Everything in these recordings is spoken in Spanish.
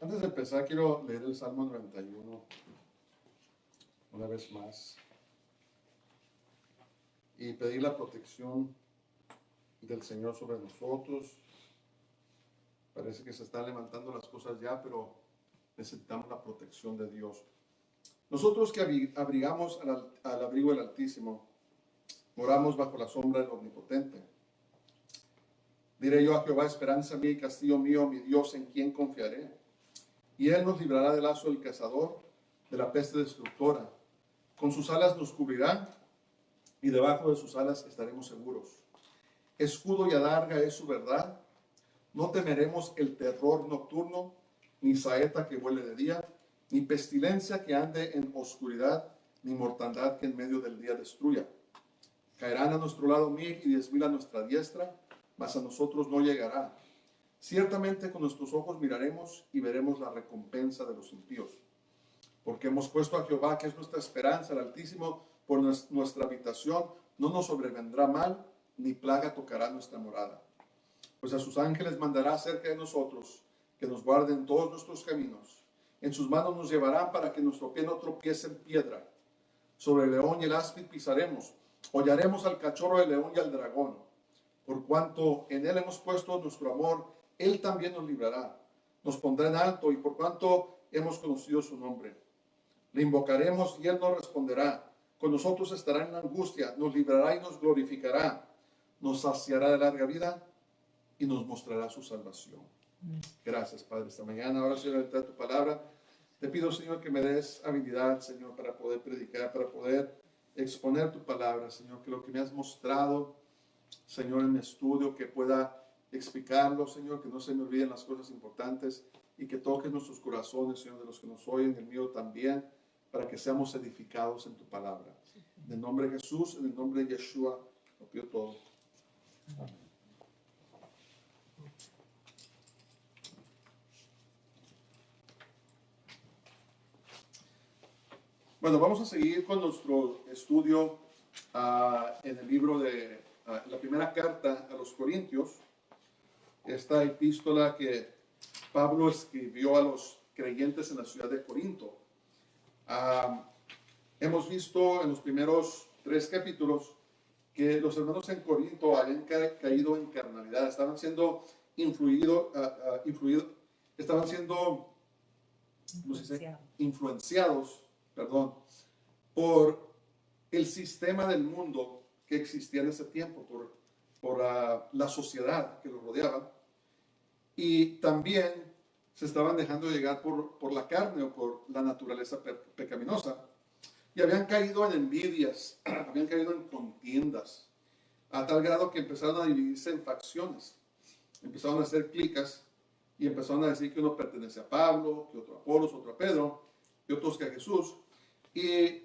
Antes de empezar, quiero leer el Salmo 91 una vez más y pedir la protección del Señor sobre nosotros. Parece que se están levantando las cosas ya, pero necesitamos la protección de Dios. Nosotros que abrigamos al abrigo del Altísimo, moramos bajo la sombra del Omnipotente. Diré yo a Jehová, esperanza mía y castillo mío, mi Dios, en quien confiaré. Y Él nos librará del lazo del cazador, de la peste destructora. Con sus alas nos cubrirá, y debajo de sus alas estaremos seguros. Escudo y adarga es su verdad. No temeremos el terror nocturno, ni saeta que vuele de día, ni pestilencia que ande en oscuridad, ni mortandad que en medio del día destruya. Caerán a nuestro lado 1000 y 10,000 a nuestra diestra, mas a nosotros no llegará. Ciertamente con nuestros ojos miraremos y veremos la recompensa de los impíos. Porque hemos puesto a Jehová, que es nuestra esperanza, el Altísimo, por nuestra habitación, no nos sobrevendrá mal, ni plaga tocará nuestra morada. Pues a sus ángeles mandará cerca de nosotros, que nos guarden todos nuestros caminos. En sus manos nos llevarán para que nuestro pie no tropiece en piedra. Sobre el león y el áspid pisaremos, hollaremos al cachorro del león y al dragón. Por cuanto en él hemos puesto nuestro amor, él también nos librará. Nos pondrá en alto, y por cuanto hemos conocido su nombre. Le invocaremos y él nos responderá. Con nosotros estará en la angustia, nos librará y nos glorificará. Nos saciará de larga vida y nos mostrará su salvación. Gracias, Padre, esta mañana. Ahora, Señor, de tu palabra, te pido, Señor, que me des habilidad, Señor, para poder predicar, para poder exponer tu palabra, Señor, que lo que me has mostrado, Señor, en mi estudio, que pueda explicarlo, Señor, que no se me olviden las cosas importantes y que toques nuestros corazones, Señor, de los que nos oyen, el mío también, para que seamos edificados en tu palabra. En el nombre de Jesús, en el nombre de Yeshua, lo pido todo. Amén. Bueno, vamos a seguir con nuestro estudio en el libro de la primera carta a los Corintios, esta epístola que Pablo escribió a los creyentes en la ciudad de Corinto. Hemos visto en los primeros 3 capítulos que los hermanos en Corinto habían caído en carnalidad, estaban siendo estaban siendo influenciados, por el sistema del mundo que existía en ese tiempo, por la sociedad que los rodeaba, y también se estaban dejando llegar por la carne o por la naturaleza pecaminosa, y habían caído en envidias, habían caído en contiendas, a tal grado que empezaron a dividirse en facciones, empezaron a hacer clicas, y empezaron a decir que uno pertenece a Pablo, que otro a Apolos, otro a Pedro, y otros que a Jesús. Y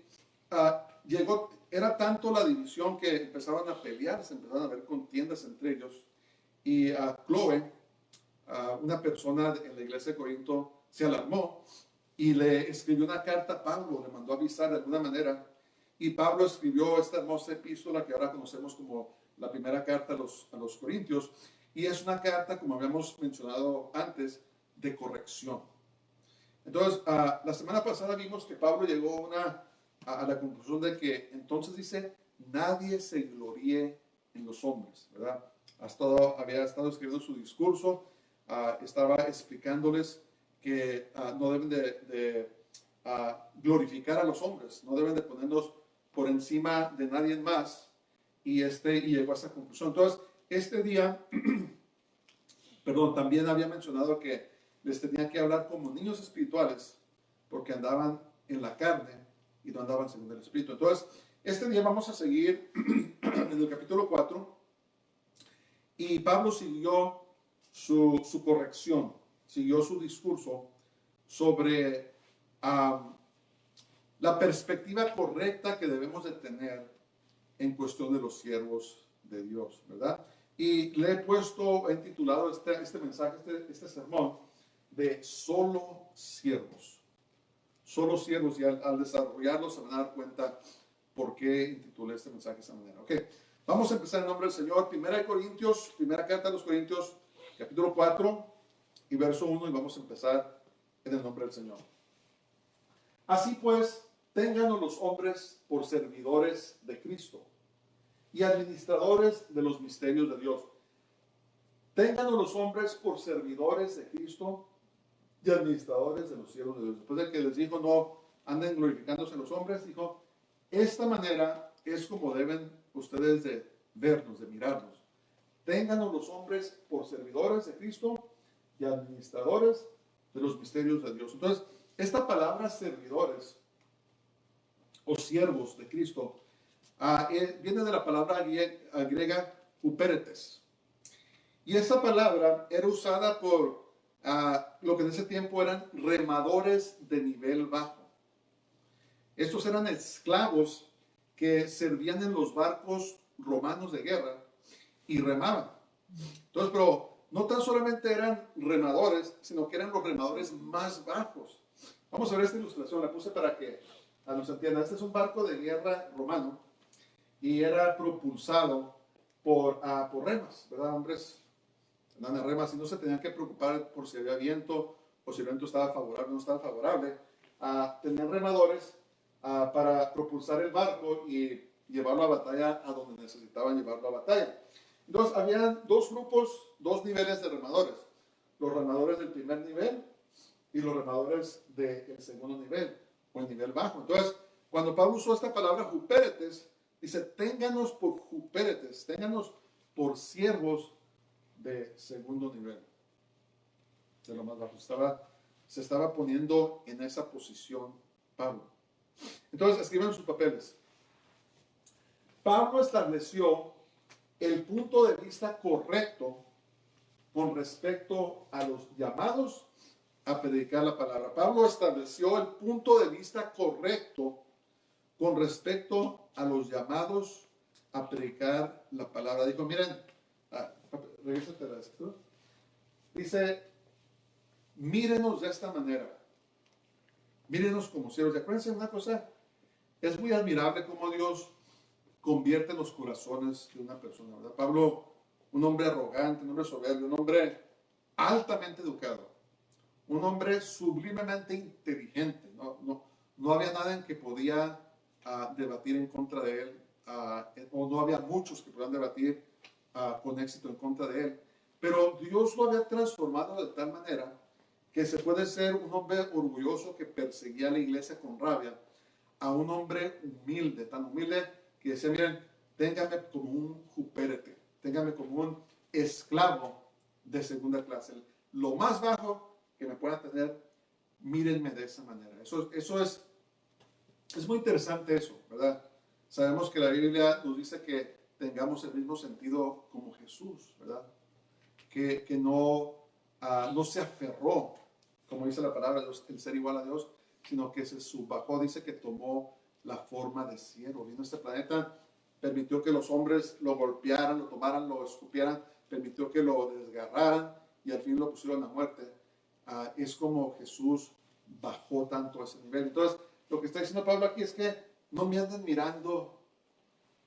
era tanto la división que empezaban a pelearse, empezaron a haber contiendas entre ellos. Y a Chloe, una persona en la iglesia de Corinto, se alarmó y le escribió una carta a Pablo, le mandó avisar de alguna manera. Y Pablo escribió esta hermosa epístola que ahora conocemos como la primera carta a los Corintios. Y es una carta, como habíamos mencionado antes, de corrección. Entonces, la semana pasada vimos que Pablo llegó a la conclusión de que entonces dice, nadie se gloríe en los hombres, ¿verdad? Había estado escribiendo su discurso, estaba explicándoles que no deben de glorificar a los hombres, no deben de ponernos por encima de nadie más, y llegó a esa conclusión. Entonces, este día, también había mencionado que les tenía que hablar como niños espirituales, porque andaban en la carne y no andaban según el Espíritu. Entonces, este día vamos a seguir en el capítulo 4, y Pablo siguió su corrección, siguió su discurso sobre la perspectiva correcta que debemos de tener en cuestión de los siervos de Dios, ¿verdad? Y le he titulado este mensaje, este sermón, de solo siervos. Solo siervos, y al desarrollarlo se van a dar cuenta por qué titulé este mensaje de esa manera. Ok, vamos a empezar en nombre del Señor. Primera carta a los Corintios, capítulo 4 y verso 1, y vamos a empezar en el nombre del Señor. Así pues, ténganos los hombres por servidores de Cristo y administradores de los misterios de Dios. Ténganos los hombres por servidores de Cristo y administradores de los cielos de Dios. Después de que les dijo, no anden glorificándose los hombres, dijo, esta manera es como deben ustedes de vernos, de mirarnos. Ténganos los hombres por servidores de Cristo y administradores de los misterios de Dios. Entonces, esta palabra servidores o siervos de Cristo viene de la palabra griega huperetes. Y esa palabra era usada por lo que en ese tiempo eran remadores de nivel bajo. Estos eran esclavos que servían en los barcos romanos de guerra y remaban. Entonces, pero no tan solamente eran remadores, sino que eran los remadores más bajos. Vamos a ver esta ilustración, la puse para que nos entiendan. Este es un barco de guerra romano y era propulsado por remas, ¿verdad? Hombres andaban a remas y no se tenían que preocupar por si había viento o si el viento estaba favorable o no estaba favorable. Tenían remadores para propulsar el barco y llevarlo a batalla a donde necesitaban llevarlo a batalla. Entonces, había dos grupos, dos niveles de remadores. Los remadores del primer nivel y los remadores del segundo nivel, o el nivel bajo. Entonces, cuando Pablo usó esta palabra hupéretes, dice, ténganos por hupéretes, ténganos por siervos de segundo nivel, de lo más bajo. Se estaba poniendo en esa posición Pablo. Entonces, escriban sus papeles. Pablo estableció el punto de vista correcto con respecto a los llamados a predicar la palabra. Pablo estableció el punto de vista correcto con respecto a los llamados a predicar la palabra. Dijo, miren, revísate la escritura. Dice, mírenos de esta manera. Mírenos como siervos. Y acuérdense una cosa, es muy admirable cómo Dios convierte los corazones de una persona, ¿verdad? Pablo, un hombre arrogante, un hombre soberbio, un hombre altamente educado, un hombre sublimemente inteligente. No había nada en que podía debatir en contra de él, o no había muchos que podían debatir con éxito en contra de él. Pero Dios lo había transformado de tal manera que se puede ser un hombre orgulloso que perseguía a la iglesia con rabia, a un hombre humilde, tan humilde que decía, miren, téngame como un jupérete, téngame como un esclavo de segunda clase. Lo más bajo que me puedan tener, mírenme de esa manera. Eso es muy interesante eso, ¿verdad? Sabemos que la Biblia nos dice que tengamos el mismo sentido como Jesús, ¿verdad? Que no se aferró, como dice la palabra de Dios, el ser igual a Dios, sino que se subbajó, dice que tomó la forma de siervo. Vino a este planeta, permitió que los hombres lo golpearan, lo tomaran, lo escupieran, permitió que lo desgarraran y al fin lo pusieron a muerte. Es como Jesús bajó tanto a ese nivel. Entonces, lo que está diciendo Pablo aquí es que no me anden mirando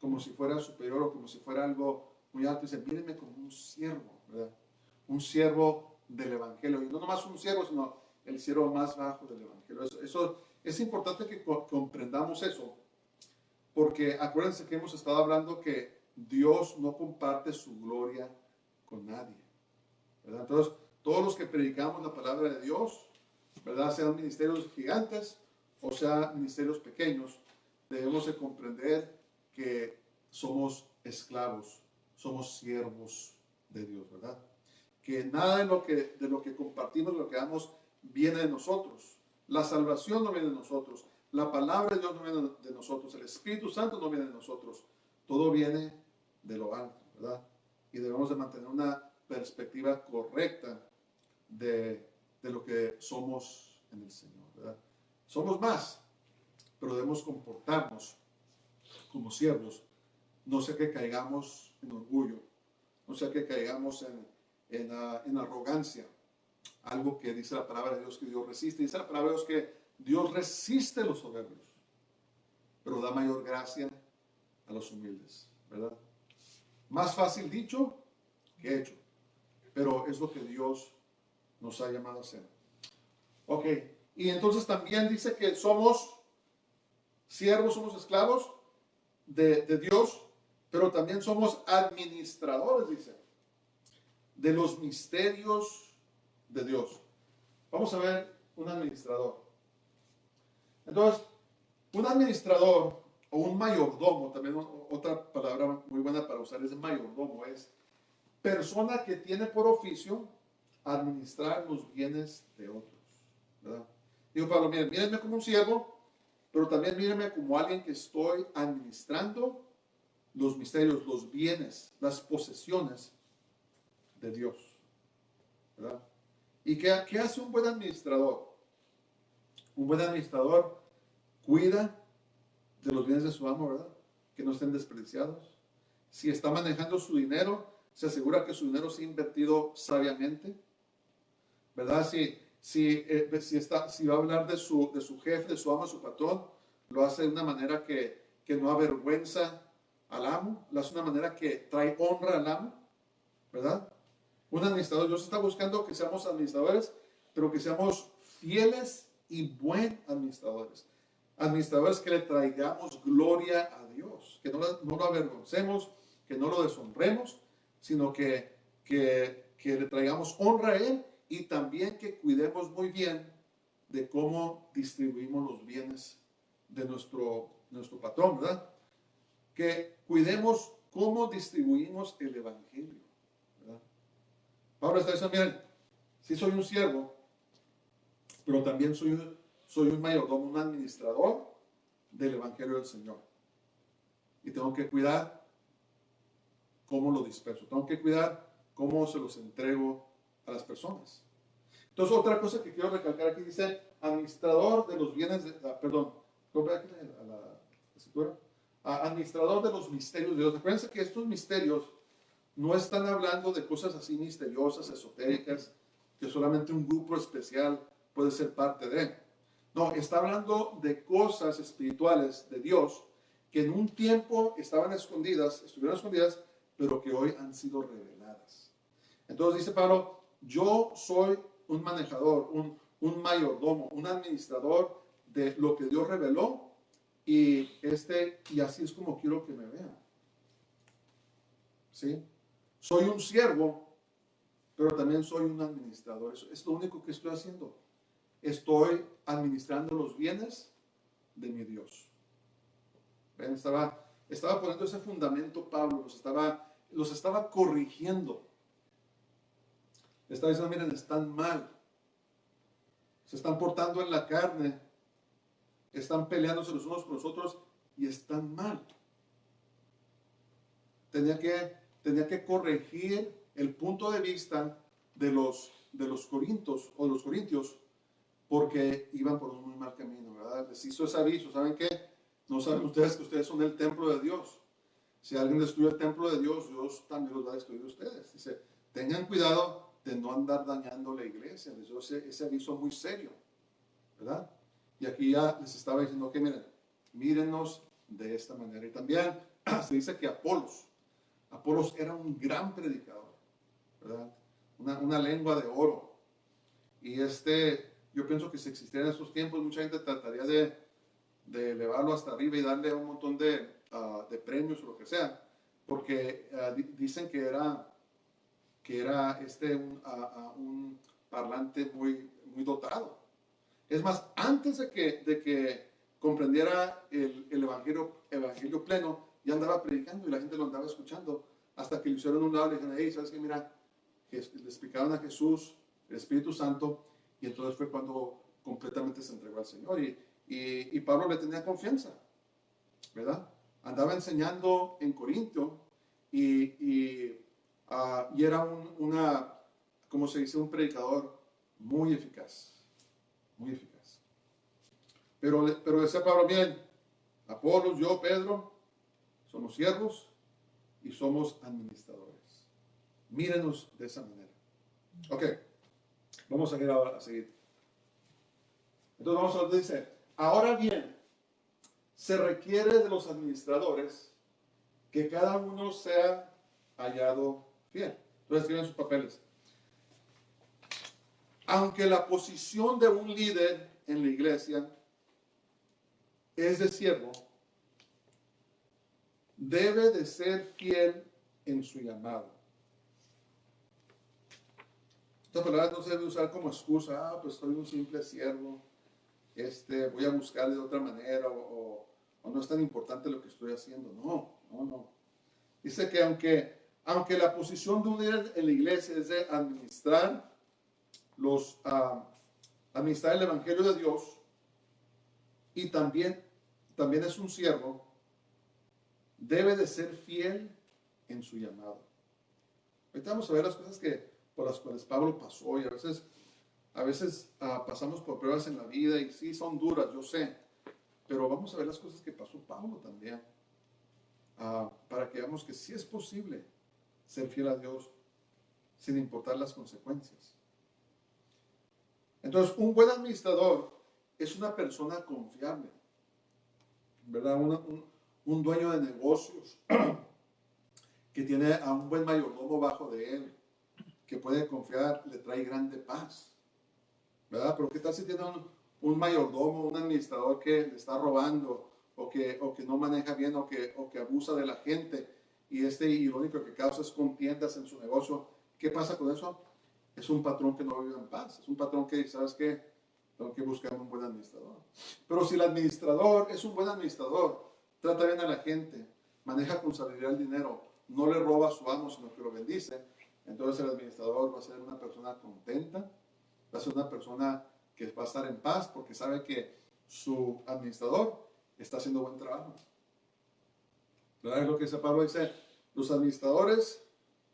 como si fuera superior o como si fuera algo muy alto. Dice, mírenme como un siervo, ¿verdad? Un siervo del Evangelio. Y no nomás un siervo, sino el siervo más bajo del Evangelio. Eso es importante que comprendamos eso, porque acuérdense que hemos estado hablando que Dios no comparte su gloria con nadie, ¿verdad? Entonces, todos los que predicamos la palabra de Dios, ¿verdad? Sean ministerios gigantes o sean ministerios pequeños, debemos de comprender que somos esclavos, somos siervos de Dios, ¿verdad? Que nada de lo que compartimos, de lo que damos, viene de nosotros. La salvación no viene de nosotros. La palabra de Dios no viene de nosotros. El Espíritu Santo no viene de nosotros. Todo viene de lo alto, ¿verdad? Y debemos de mantener una perspectiva correcta de lo que somos en el Señor, ¿verdad? Somos más, pero debemos comportarnos como siervos. No sea que caigamos en orgullo, no sea que caigamos en arrogancia. Algo que dice la palabra de Dios que Dios resiste. Dice la palabra de Dios que Dios resiste a los soberbios, pero da mayor gracia a los humildes, ¿verdad? Más fácil dicho que hecho, pero es lo que Dios nos ha llamado a hacer. Ok. Y entonces también dice que somos siervos, somos esclavos de Dios, pero también somos administradores, dice, de los misterios de Dios. Vamos a ver un administrador. Entonces, un administrador o un mayordomo, también otra palabra muy buena para usar es mayordomo, es persona que tiene por oficio administrar los bienes de otros, ¿verdad? Digo, Pablo, miren, mírenme como un siervo, pero también mírenme como alguien que estoy administrando los misterios, los bienes, las posesiones de Dios, ¿verdad? ¿Y qué hace un buen administrador? Un buen administrador cuida de los bienes de su amo, ¿verdad? Que no estén desperdiciados. Si está manejando su dinero, se asegura que su dinero sea invertido sabiamente, ¿verdad? Si va a hablar de su jefe, de su amo, de su patrón, lo hace de una manera que no avergüenza al amo, lo hace de una manera que trae honra al amo, ¿verdad? Un administrador, Dios está buscando que seamos administradores, pero que seamos fieles y buen administradores. Administradores que le traigamos gloria a Dios, que no lo avergoncemos, que no lo deshonremos, sino que le traigamos honra a Él y también que cuidemos muy bien de cómo distribuimos los bienes de nuestro patrón, ¿verdad? Que cuidemos cómo distribuimos el Evangelio, ¿verdad? Pablo está diciendo, miren, sí soy un siervo, pero también soy un mayordomo, un administrador del Evangelio del Señor. Y tengo que cuidar cómo lo disperso, tengo que cuidar cómo se los entrego a las personas. Entonces, otra cosa que quiero recalcar aquí dice, administrador de los bienes, perdón, ¿cómo ve aquí a la escritura? Administrador de los misterios de Dios. Acuérdense que estos misterios no están hablando de cosas así misteriosas, esotéricas, que solamente un grupo especial puede ser parte de. No, está hablando de cosas espirituales de Dios que en un tiempo estuvieron escondidas, pero que hoy han sido reveladas. Entonces dice Pablo, yo soy un manejador, un mayordomo, un administrador de lo que Dios reveló y así es como quiero que me vean. ¿Sí? Soy un siervo, pero también soy un administrador. Eso es lo único que estoy haciendo. Estoy administrando los bienes de mi Dios. ¿Ven? Estaba poniendo ese fundamento Pablo, los estaba corrigiendo. Estaba diciendo, miren, están mal. Se están portando en la carne. Están peleándose los unos con los otros y están mal. Tenía que corregir el punto de vista de los corintios, porque iban por un muy mal camino, ¿verdad? Les hizo ese aviso, ¿saben qué? No saben ustedes que ustedes son el templo de Dios. Si alguien destruye el templo de Dios, Dios también los va a destruir a ustedes. Dice, tengan cuidado de no andar dañando la iglesia. Les dio ese aviso muy serio, ¿verdad? Y aquí ya les estaba diciendo que miren, mírenos de esta manera. Y también se dice que Apolos era un gran predicador, ¿verdad? Una lengua de oro. Y yo pienso que si existiera en estos tiempos, mucha gente trataría de elevarlo hasta arriba y darle un montón de premios o lo que sea, porque dicen que era un parlante muy, muy dotado. Es más, antes de que comprendiera el evangelio pleno, ya andaba predicando y la gente lo andaba escuchando, hasta que le hicieron un lado y le dijeron, hey, ¿sabes qué? Mira, le explicaron a Jesús, el Espíritu Santo, y entonces fue cuando completamente se entregó al Señor. Y Pablo le tenía confianza, ¿verdad? Andaba enseñando en Corintio y era como se dice, un predicador muy eficaz, muy eficaz. Pero decía Pablo, bien, Apolos, yo, Pedro, somos siervos y somos administradores. Mírenos de esa manera. Ok, vamos a ir ahora a seguir. Entonces vamos a ver, dice, ahora bien, se requiere de los administradores que cada uno sea hallado fiel. Entonces escriben sus papeles. aunque la posición de un líder en la iglesia es de siervo, debe de ser fiel en su llamado. Esta palabra no se debe usar como excusa, pues soy un simple siervo, voy a buscar de otra manera, o no es tan importante lo que estoy haciendo. No. Dice que aunque la posición de un líder en la iglesia es de administrar administrar el evangelio de Dios, y también es un siervo, debe de ser fiel en su llamado. Ahorita vamos a ver las cosas por las cuales Pablo pasó, y a veces pasamos por pruebas en la vida y sí, son duras, yo sé, pero vamos a ver las cosas que pasó Pablo también, para que veamos que sí es posible ser fiel a Dios sin importar las consecuencias. Entonces, un buen administrador es una persona confiable, ¿verdad? Un dueño de negocios que tiene a un buen mayordomo bajo de él, que puede confiar, le trae grande paz, ¿verdad? Pero ¿qué tal si tiene un mayordomo, un administrador que le está robando, o que no maneja bien, o que abusa de la gente, y lo único que causa es contiendas en su negocio? ¿Qué pasa con eso? Es un patrón que no vive en paz, es un patrón que, ¿sabes qué? Tengo que buscar un buen administrador. Pero si el administrador es un buen administrador, trata bien a la gente, maneja con sabiduría el dinero, no le roba a su amo, sino que lo bendice, entonces el administrador va a ser una persona contenta, va a ser una persona que va a estar en paz porque sabe que su administrador está haciendo buen trabajo. ¿Verdad? Es lo que dice Pablo, dice, los administradores,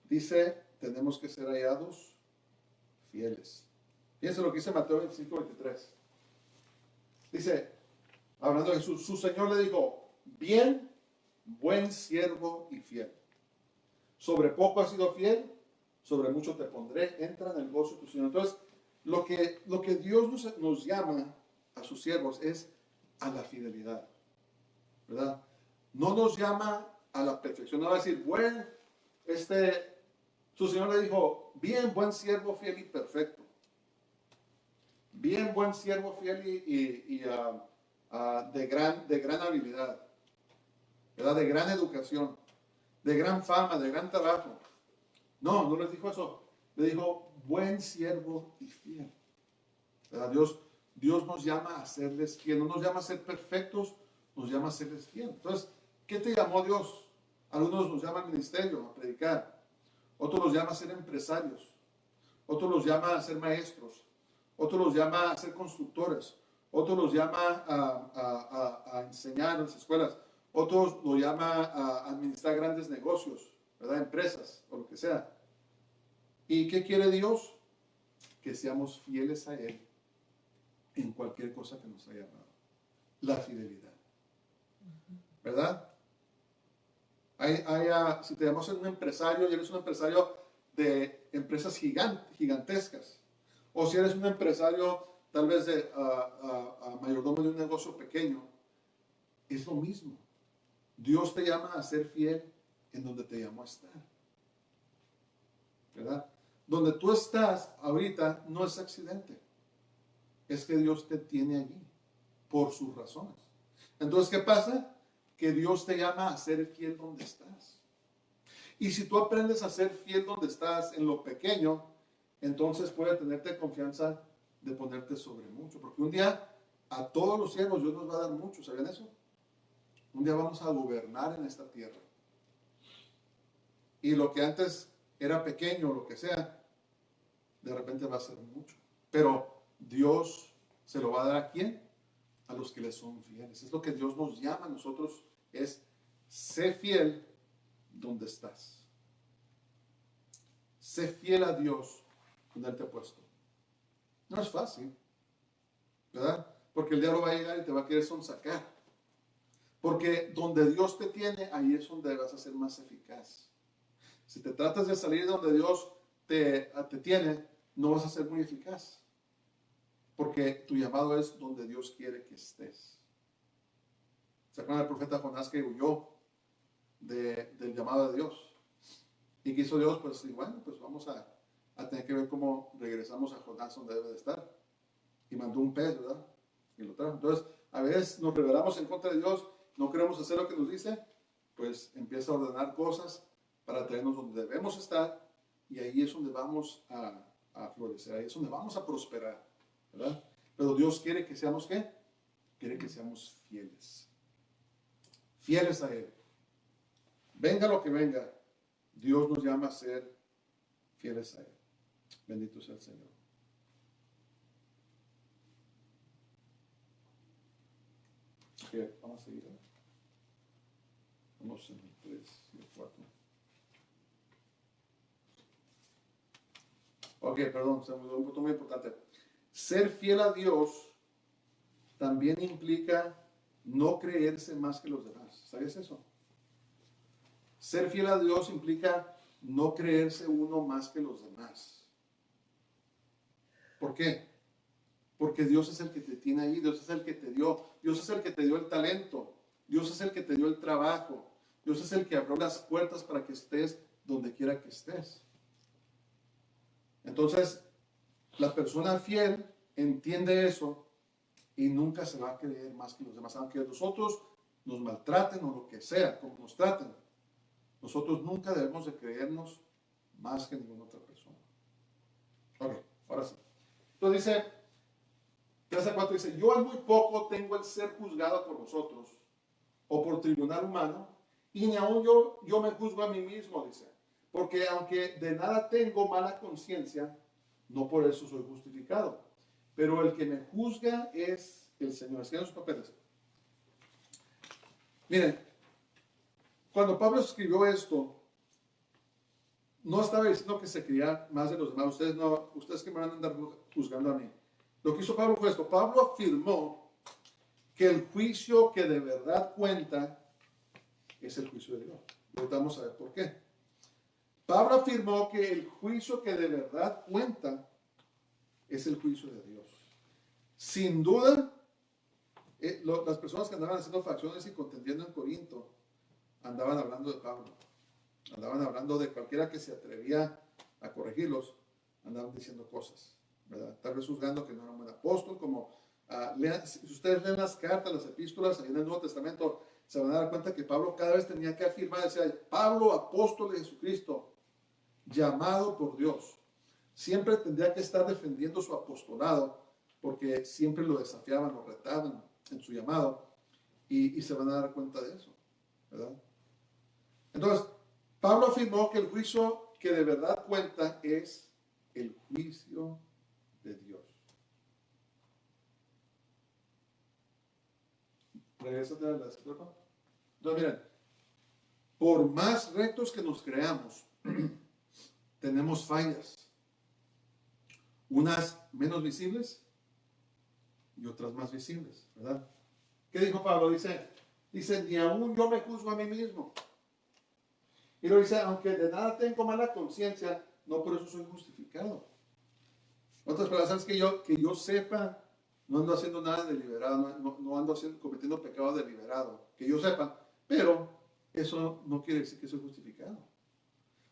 dice, tenemos que ser hallados fieles. Fíjense lo que dice Mateo 25:23. Dice, hablando de Jesús, su Señor le dijo, bien, buen siervo y fiel. Sobre poco has sido fiel, sobre mucho te pondré, entra en el gozo de tu Señor. Entonces, lo que Dios nos llama a sus siervos es a la fidelidad, ¿verdad? No nos llama a la perfección, no va a decir, bueno, su Señor le dijo, bien, buen siervo, fiel y perfecto. Bien, buen siervo, fiel y de gran habilidad, ¿verdad? De gran educación, de gran fama, de gran trabajo. No les dijo eso. Le dijo, buen siervo y fiel. ¿Verdad? Dios nos llama a serles fiel. No nos llama a ser perfectos, nos llama a serles fiel. Entonces, ¿qué te llamó Dios? Algunos nos llaman al ministerio, a predicar. Otros los llama a ser empresarios. Otros los llama a ser maestros. Otros los llama a ser constructores. Otros los llama a enseñar en las escuelas. Otros los llama a administrar grandes negocios, ¿verdad? Empresas o lo que sea. ¿Y qué quiere Dios? Que seamos fieles a Él en cualquier cosa que nos haya dado. La fidelidad. ¿Verdad? Si te llamamos un empresario y eres un empresario de empresas gigantescas, o si eres un empresario tal vez de mayordomo de un negocio pequeño, es lo mismo. Dios te llama a ser fiel en donde te llamó a estar. ¿Verdad? Donde tú estás ahorita no es accidente. Es que Dios te tiene allí por sus razones. Entonces, ¿qué pasa? Que Dios te llama a ser fiel donde estás. Y si tú aprendes a ser fiel donde estás en lo pequeño, entonces puede tenerte confianza de ponerte sobre mucho. Porque un día a todos los siervos Dios nos va a dar mucho. ¿Sabían eso? Un día vamos a gobernar en esta tierra. Y lo que antes era pequeño, lo que sea, de repente va a ser mucho. Pero Dios se lo va a dar ¿a quién? A los que le son fieles. Es lo que Dios nos llama a nosotros, es sé fiel donde estás. Sé fiel a Dios donde Él te ha puesto. No es fácil, ¿verdad? Porque el diablo va a llegar y te va a querer sonsacar. Porque donde Dios te tiene, ahí es donde vas a ser más eficaz. Si te tratas de salir donde Dios te tiene, no vas a ser muy eficaz. Porque tu llamado es donde Dios quiere que estés. ¿Se acuerdan del profeta Jonás que huyó del llamado de Dios? ¿Y qué hizo Dios? Pues bueno, pues vamos a a tener que ver cómo regresamos a Jonás donde debe de estar. Y mandó un pez, ¿verdad? Y lo trajo. Entonces, a veces nos rebelamos en contra de Dios, no queremos hacer lo que nos dice, pues empieza a ordenar cosas para traernos donde debemos estar, y ahí es donde vamos a florecer, ahí es donde vamos a prosperar, ¿verdad? Pero Dios quiere que seamos, ¿qué? Quiere que seamos fieles. Fieles a Él. Venga lo que venga, Dios nos llama a ser fieles a Él. Bendito sea el Señor. Ok, vamos a seguir. Vamos en el 3 y el 4. Ok, perdón, se me olvidó un punto muy importante. Ser fiel a Dios también implica no creerse más que los demás. ¿Sabes eso? Ser fiel a Dios implica no creerse uno más que los demás. ¿Por qué? Porque Dios es el que te tiene ahí, Dios es el que te dio, Dios es el que te dio el talento, Dios es el que te dio el trabajo, Dios es el que abrió las puertas para que estés donde quiera que estés. Entonces, la persona fiel entiende eso y nunca se va a creer más que los demás, aunque nosotros nos maltraten o lo que sea, como nos traten. Nosotros nunca debemos de creernos más que ninguna otra persona. Ok, ahora sí. Entonces dice, 3-4 dice, yo en muy poco tengo el ser juzgado por vosotros o por tribunal humano, y ni aun yo me juzgo a mí mismo, dice, porque aunque de nada tengo mala conciencia, no por eso soy justificado, pero el que me juzga es el Señor. Escriban sus papeles. Miren, cuando Pablo escribió esto, no estaba diciendo que se creía más de los demás. Ustedes que me van a andar juzgando a mí. Lo que hizo Pablo fue esto. Pablo afirmó que el juicio que de verdad cuenta es el juicio de Dios. Y ahorita vamos a ver por qué. Pablo afirmó que el juicio que de verdad cuenta es el juicio de Dios. Sin duda, las personas que andaban haciendo facciones y contendiendo en Corinto andaban hablando de Pablo. Andaban hablando de cualquiera que se atrevía a corregirlos. Andaban diciendo cosas, ¿verdad? Tal vez juzgando que no era un buen apóstol, como si ustedes leen las cartas, las epístolas, ahí en el Nuevo Testamento, se van a dar cuenta que Pablo cada vez tenía que afirmar, decía, Pablo, apóstol de Jesucristo, llamado por Dios. Siempre tendría que estar defendiendo su apostolado, porque siempre lo desafiaban, lo retaban en su llamado, y se van a dar cuenta de eso, ¿verdad? Entonces, Pablo afirmó que el juicio que de verdad cuenta es el juicio de Dios. Regrésate a la escritura. Entonces, miren, por más rectos que nos creamos, tenemos fallas. Unas menos visibles y otras más visibles, ¿verdad? ¿Qué dijo Pablo? Dice, ni aún yo me juzgo a mí mismo. Y lo dice, aunque de nada tengo mala conciencia, no por eso soy justificado. Otras palabras, que yo sepa, no ando haciendo nada deliberado, no ando cometiendo pecado deliberado, que yo sepa, pero eso no quiere decir que soy justificado.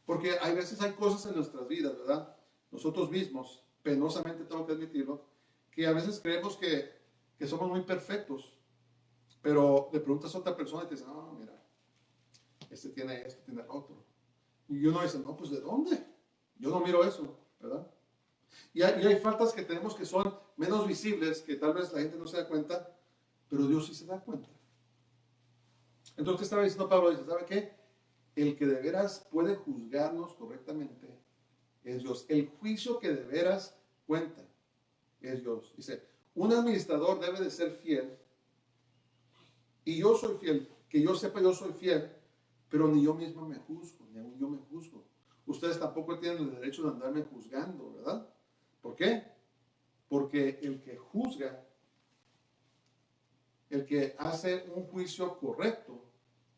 Porque hay veces hay cosas en nuestras vidas, ¿verdad? Nosotros mismos, penosamente tengo que admitirlo, que a veces creemos que somos muy perfectos, pero le preguntas a otra persona y te dice, no, mira, este tiene esto, tiene otro. Y uno dice, no, pues ¿de dónde? Yo no miro eso, ¿verdad? Y hay faltas que tenemos que son menos visibles, que tal vez la gente no se da cuenta, pero Dios sí se da cuenta. Entonces, ¿qué estaba diciendo Pablo? Dice, ¿sabe qué? El que de veras puede juzgarnos correctamente es Dios. El juicio que de veras cuenta es Dios. Dice, un administrador debe de ser fiel, y yo soy fiel, que yo sepa, yo soy fiel, pero ni yo mismo me juzgo, ni aún yo me juzgo. Ustedes tampoco tienen el derecho de andarme juzgando, ¿verdad? ¿Por qué? Porque el que juzga, el que hace un juicio correcto,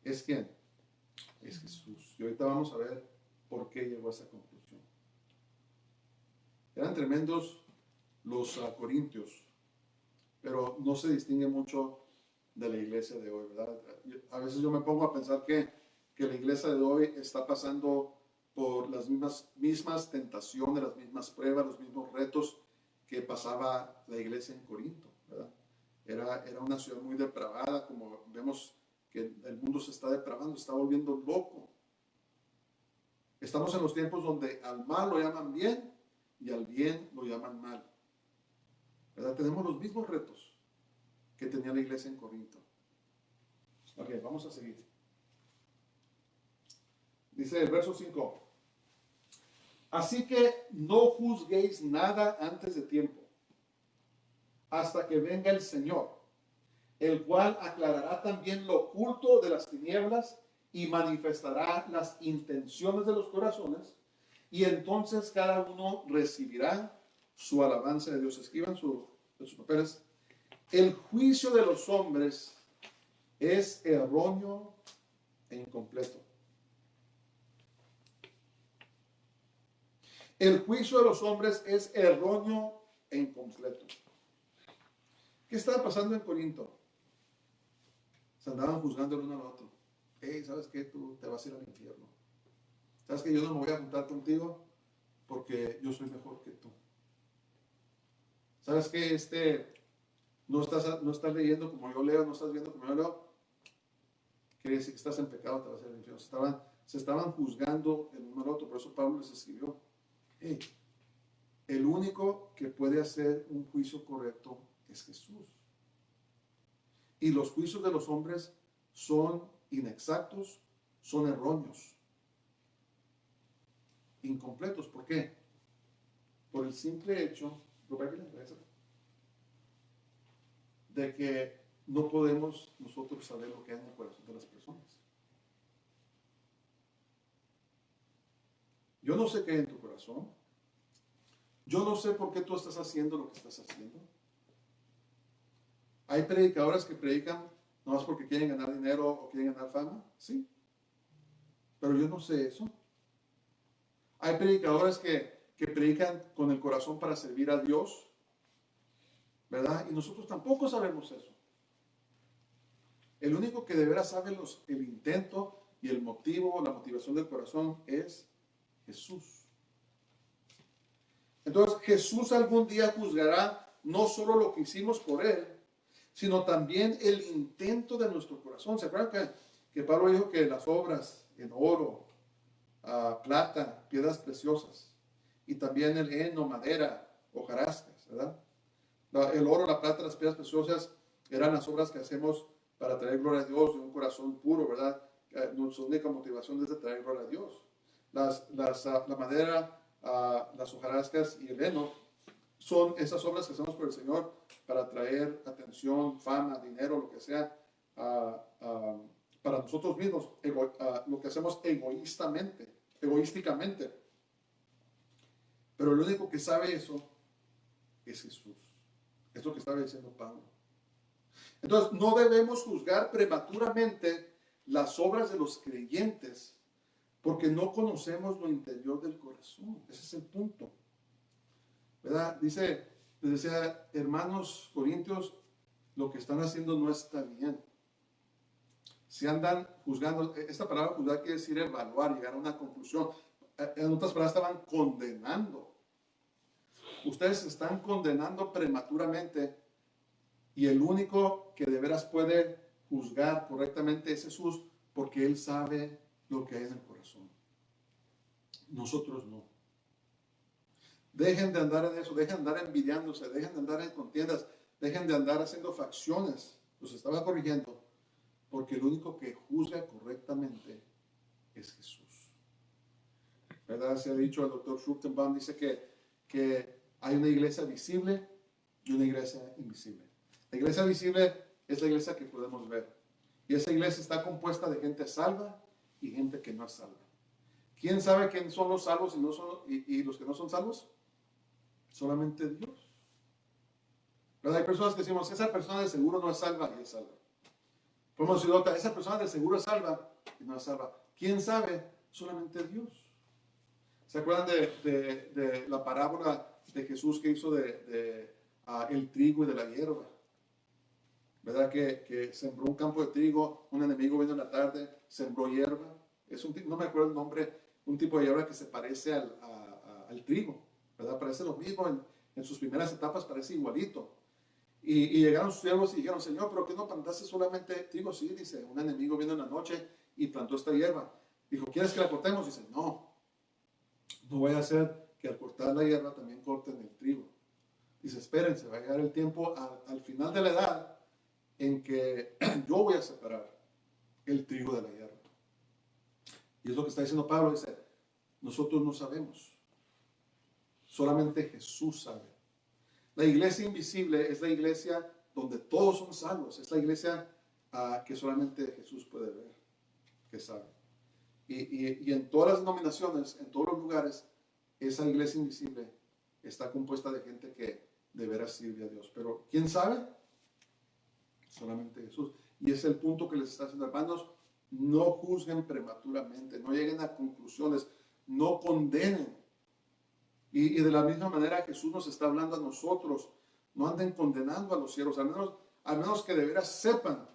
¿es quién? Es Jesús. Y ahorita vamos a ver por qué llegó a esa conclusión. Eran tremendos los corintios, pero no se distingue mucho de la iglesia de hoy, ¿verdad? A veces yo me pongo a pensar que la iglesia de hoy está pasando por las mismas tentaciones, las mismas pruebas, los mismos retos que pasaba la iglesia en Corinto, ¿verdad? Era una ciudad muy depravada, como vemos que el mundo se está depravando, se está volviendo loco. Estamos en los tiempos donde al mal lo llaman bien y al bien lo llaman mal, ¿verdad? Tenemos los mismos retos que tenía la iglesia en Corinto. Ok, vamos a seguir. Dice el verso 5. Así que no juzguéis nada antes de tiempo, hasta que venga el Señor, el cual aclarará también lo oculto de las tinieblas y manifestará las intenciones de los corazones, y entonces cada uno recibirá su alabanza de Dios. Escriban sus papeles. El juicio de los hombres es erróneo e incompleto. El juicio de los hombres es erróneo e incompleto. ¿Qué estaba pasando en Corinto? Se andaban juzgando el uno al otro. Hey, ¿sabes qué? Tú te vas a ir al infierno. ¿Sabes que yo no me voy a juntar contigo porque yo soy mejor que tú? ¿Sabes que no estás leyendo como yo leo, no estás viendo como yo leo? Quiere decir que estás en pecado, te vas a ir al infierno. Se estaban juzgando el uno al otro. Por eso Pablo les escribió: hey, el único que puede hacer un juicio correcto es Jesús. Y los juicios de los hombres son inexactos, son erróneos, incompletos. ¿Por qué? Por el simple hecho de que no podemos nosotros saber lo que hay en el corazón de las personas. Yo no sé qué hay en tu corazón. Yo no sé por qué tú estás haciendo lo que estás haciendo. Hay predicadores que predican nomás porque quieren ganar dinero o quieren ganar fama, sí. Pero yo no sé eso. Hay predicadores que predican con el corazón para servir a Dios, ¿verdad? Y nosotros tampoco sabemos eso. El único que de veras sabe el intento y el motivo, la motivación del corazón es Jesús. Entonces Jesús algún día juzgará no solo lo que hicimos por Él, sino también el intento de nuestro corazón. ¿Se acuerdan que Pablo dijo que las obras en oro, plata, piedras preciosas, y también el heno, madera, hojarascas, ¿verdad? El oro, la plata, las piedras preciosas eran las obras que hacemos para traer gloria a Dios de un corazón puro, ¿verdad? Nuestra única motivación es de traer gloria a Dios. La madera, las hojarascas y el heno son esas obras que hacemos por el Señor para traer atención, fama, dinero, lo que sea, para nosotros mismos, lo que hacemos egoísticamente. Pero el único que sabe eso es Jesús. Es lo que estaba diciendo Pablo. Entonces, no debemos juzgar prematuramente las obras de los creyentes porque no conocemos lo interior del corazón. Ese es el punto, ¿verdad? Les decía, hermanos corintios, lo que están haciendo no está bien. Si andan juzgando, esta palabra juzgar quiere decir evaluar, llegar a una conclusión. En otras palabras, estaban condenando. Ustedes se están condenando prematuramente y el único que de veras puede juzgar correctamente es Jesús, porque Él sabe lo que hay en el corazón. Nosotros no. Dejen de andar en eso, dejen de andar envidiándose, dejen de andar en contiendas, dejen de andar haciendo facciones. Los estaba corrigiendo, porque el único que juzga correctamente es Jesús. ¿Verdad? Se ha dicho, el doctor Fruchtenbaum dice que hay una iglesia visible y una iglesia invisible. La iglesia visible es la iglesia que podemos ver. Y esa iglesia está compuesta de gente salva y gente que no es salva. ¿Quién sabe quién son los salvos y los que no son salvos? Solamente Dios. ¿Verdad? Hay personas que decimos, esa persona de seguro no es salva y es salva. Podemos decir otra, esa persona de seguro es salva y no es salva. ¿Quién sabe? Solamente Dios. ¿Se acuerdan de la parábola de Jesús que hizo el trigo y de la hierba? ¿Verdad? Que sembró un campo de trigo, un enemigo vino en la tarde, sembró hierba. No me acuerdo el nombre un tipo de hierba que se parece al trigo, ¿verdad? Parece lo mismo en sus primeras etapas, parece igualito. Y llegaron sus siervos y dijeron, Señor, ¿pero qué no plantaste solamente trigo? Sí, dice, un enemigo vino en la noche y plantó esta hierba. Dijo, ¿quieres que la cortemos? Dice, no, no voy a hacer que al cortar la hierba también corten el trigo. Dice, espérense, va a llegar el tiempo al final de la edad en que yo voy a separar el trigo de la hierba. Y es lo que está diciendo Pablo, dice, nosotros no sabemos, solamente Jesús sabe. La iglesia invisible es la iglesia donde todos son salvos, es la iglesia que solamente Jesús puede ver, que sabe. Y en todas las denominaciones, en todos los lugares, esa iglesia invisible está compuesta de gente que de veras sirve a Dios. Pero ¿quién sabe? Solamente Jesús. Y es el punto que les está haciendo, hermanos. No juzguen prematuramente, no lleguen a conclusiones, no condenen. Y de la misma manera Jesús nos está hablando a nosotros. No anden condenando a los siervos, al menos que de veras sepan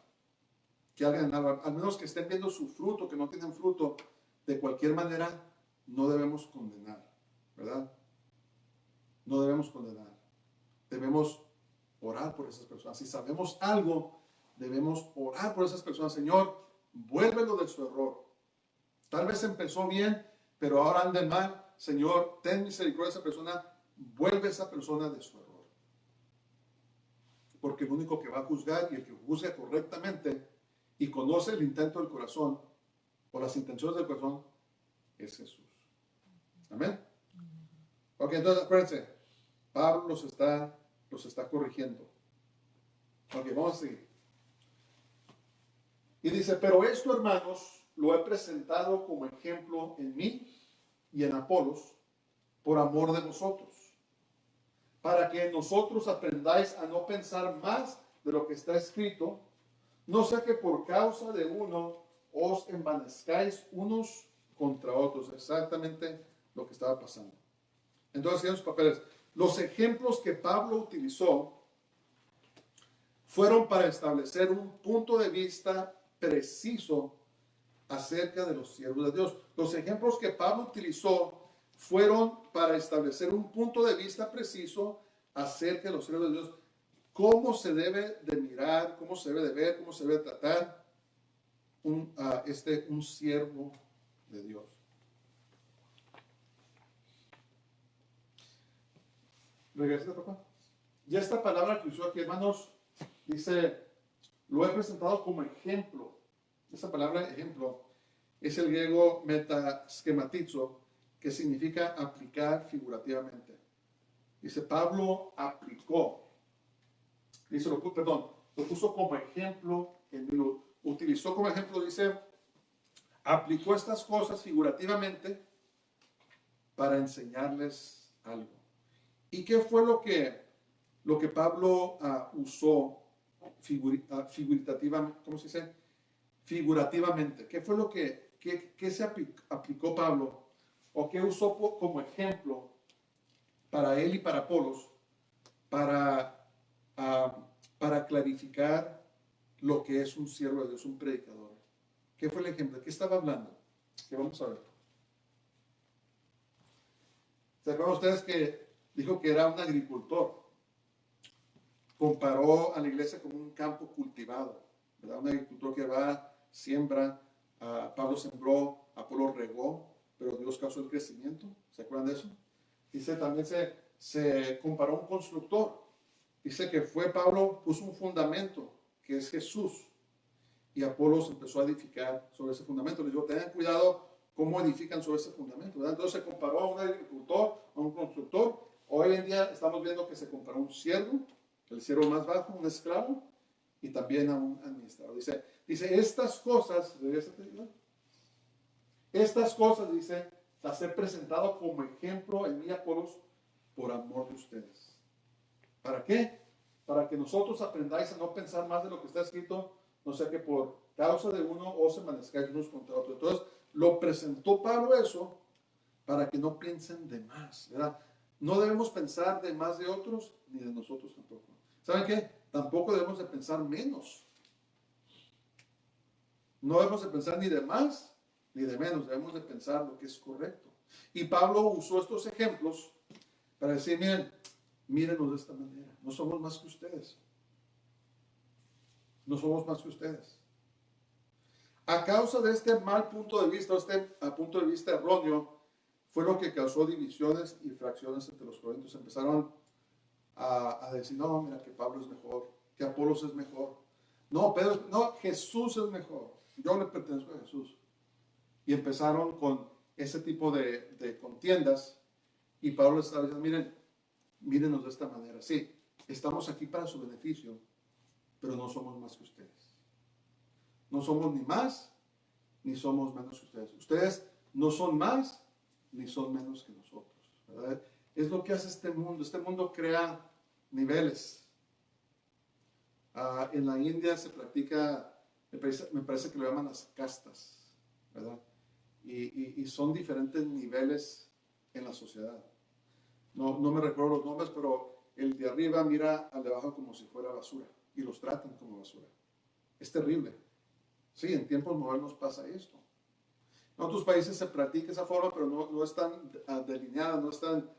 que alguien, al menos que estén viendo su fruto, que no tienen fruto. De cualquier manera, no debemos condenar, ¿verdad? No debemos condenar. Debemos orar por esas personas. Si sabemos algo, debemos orar por esas personas. Señor, vuélvelo de su error. Tal vez empezó bien, pero ahora ande mal. Señor, ten misericordia de esa persona. Vuelve a esa persona de su error. Porque el único que va a juzgar y el que juzga correctamente y conoce el intento del corazón o las intenciones del corazón es Jesús. Amén. Ok, entonces acuérdense, Pablo los está corrigiendo. Ok, vamos a seguir. Y dice, pero esto, hermanos, lo he presentado como ejemplo en mí y en Apolos, por amor de vosotros, para que nosotros aprendáis a no pensar más de lo que está escrito, no sea que por causa de uno os envanezcáis unos contra otros. Exactamente lo que estaba pasando. Entonces, en sus papeles, los ejemplos que Pablo utilizó fueron para establecer un punto de vista preciso acerca de los siervos de Dios. Los ejemplos que Pablo utilizó fueron para establecer un punto de vista preciso acerca de los siervos de Dios. Cómo se debe de mirar, cómo se debe de ver, cómo se debe de tratar un siervo de Dios. Regresa, papá. Y esta palabra que usó aquí, hermanos, dice, lo he presentado como ejemplo. Esa palabra ejemplo es el griego metaschematizo, que significa aplicar figurativamente. Dice, Pablo aplicó. Dice, lo puso como ejemplo, lo utilizó como ejemplo, dice, aplicó estas cosas figurativamente para enseñarles algo. ¿Y qué fue lo que Pablo usó figurativamente? ¿Cómo se dice? Figurativamente. ¿Qué fue lo que se aplicó Pablo? ¿O qué usó como ejemplo para él y para Apolos para clarificar lo que es un siervo de Dios, un predicador? ¿Qué fue el ejemplo? ¿De qué estaba hablando? Que vamos a ver. ¿Se acuerdan ustedes que dijo que era un agricultor? Comparó a la iglesia como un campo cultivado, ¿verdad? Un agricultor que va, siembra, Pablo sembró, Apolo regó, pero Dios causó el crecimiento. ¿Se acuerdan de eso? Dice, también se comparó a un constructor. Dice que Pablo puso un fundamento, que es Jesús, y Apolos empezó a edificar sobre ese fundamento. Le dijo, tengan cuidado cómo edifican sobre ese fundamento, ¿verdad? Entonces se comparó a un agricultor, a un constructor. Hoy en día estamos viendo que se comparó a un siervo, el siervo más bajo, un esclavo, y también a un administrador. Dice estas cosas, dice, las he presentado como ejemplo en mí, Apolos, por amor de ustedes. ¿Para qué? Para que nosotros aprendáis a no pensar más de lo que está escrito, no sea que por causa de uno os envanezcáis unos contra otros. Entonces, lo presentó Pablo eso para que no piensen de más, ¿verdad? No debemos pensar de más de otros, ni de nosotros tampoco. ¿Saben qué? Tampoco debemos de pensar menos. No debemos de pensar ni de más, ni de menos, debemos de pensar lo que es correcto. Y Pablo usó estos ejemplos para decir, miren, mírenos de esta manera, no somos más que ustedes. No somos más que ustedes. A causa de este mal punto de vista, punto de vista erróneo, fue lo que causó divisiones y fracciones entre los corintios. Empezaron a decir, no, mira que Pablo es mejor, que Apolos es mejor. No, Pedro, no, Jesús es mejor. Yo le pertenezco a Jesús. Y empezaron con ese tipo de contiendas. Y Pablo estaba diciendo, miren, mírenos de esta manera. Sí, estamos aquí para su beneficio, pero no somos más que ustedes. No somos ni más, ni somos menos que ustedes. Ustedes no son más, ni son menos que nosotros, ¿verdad? Es lo que hace este mundo. Este mundo crea niveles. En la India se practica, me parece que lo llaman las castas, ¿verdad? Y son diferentes niveles en la sociedad. No me recuerdo los nombres, pero el de arriba mira al de abajo como si fuera basura y los tratan como basura. Es terrible. Sí, en tiempos modernos pasa esto. En otros países se practica esa forma, pero no es tan delineada, no es tan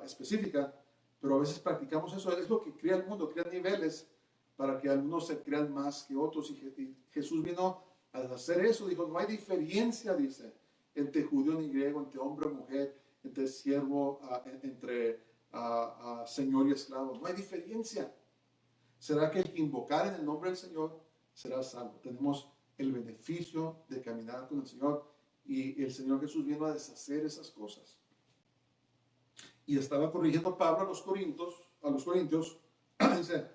específica, pero a veces practicamos eso. Es lo que crea el mundo, crea niveles para que algunos se crean más que otros. Y Jesús vino a hacer eso, dijo, no hay diferencia, dice, entre judío ni griego, entre hombre o mujer, entre siervo, entre señor y esclavo. No hay diferencia. ¿Será que el que invocar en el nombre del Señor será salvo? Tenemos el beneficio de caminar con el Señor y el Señor Jesús vino a deshacer esas cosas. Y estaba corrigiendo Pablo a los corintios, dice,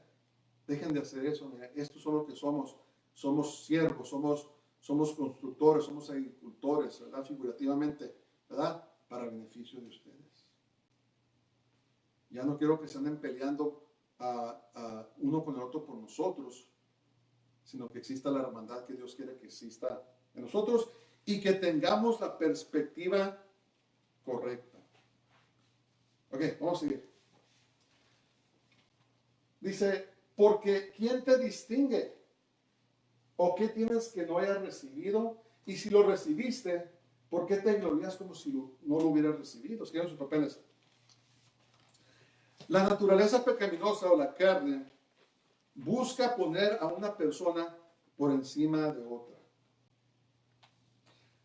dejen de hacer eso, mira, esto es lo que somos siervos, somos constructores, somos agricultores, ¿verdad? Figurativamente, ¿verdad? Para el beneficio de ustedes. Ya no quiero que se anden peleando uno con el otro por nosotros, sino que exista la hermandad que Dios quiere que exista en nosotros y que tengamos la perspectiva correcta. Ok, vamos a seguir. Dice, porque ¿quién te distingue? ¿O qué tienes que no hayas recibido? Y si lo recibiste, ¿por qué te glorías como si no lo hubieras recibido? Escriban sus papeles. La naturaleza pecaminosa o la carne busca poner a una persona por encima de otra.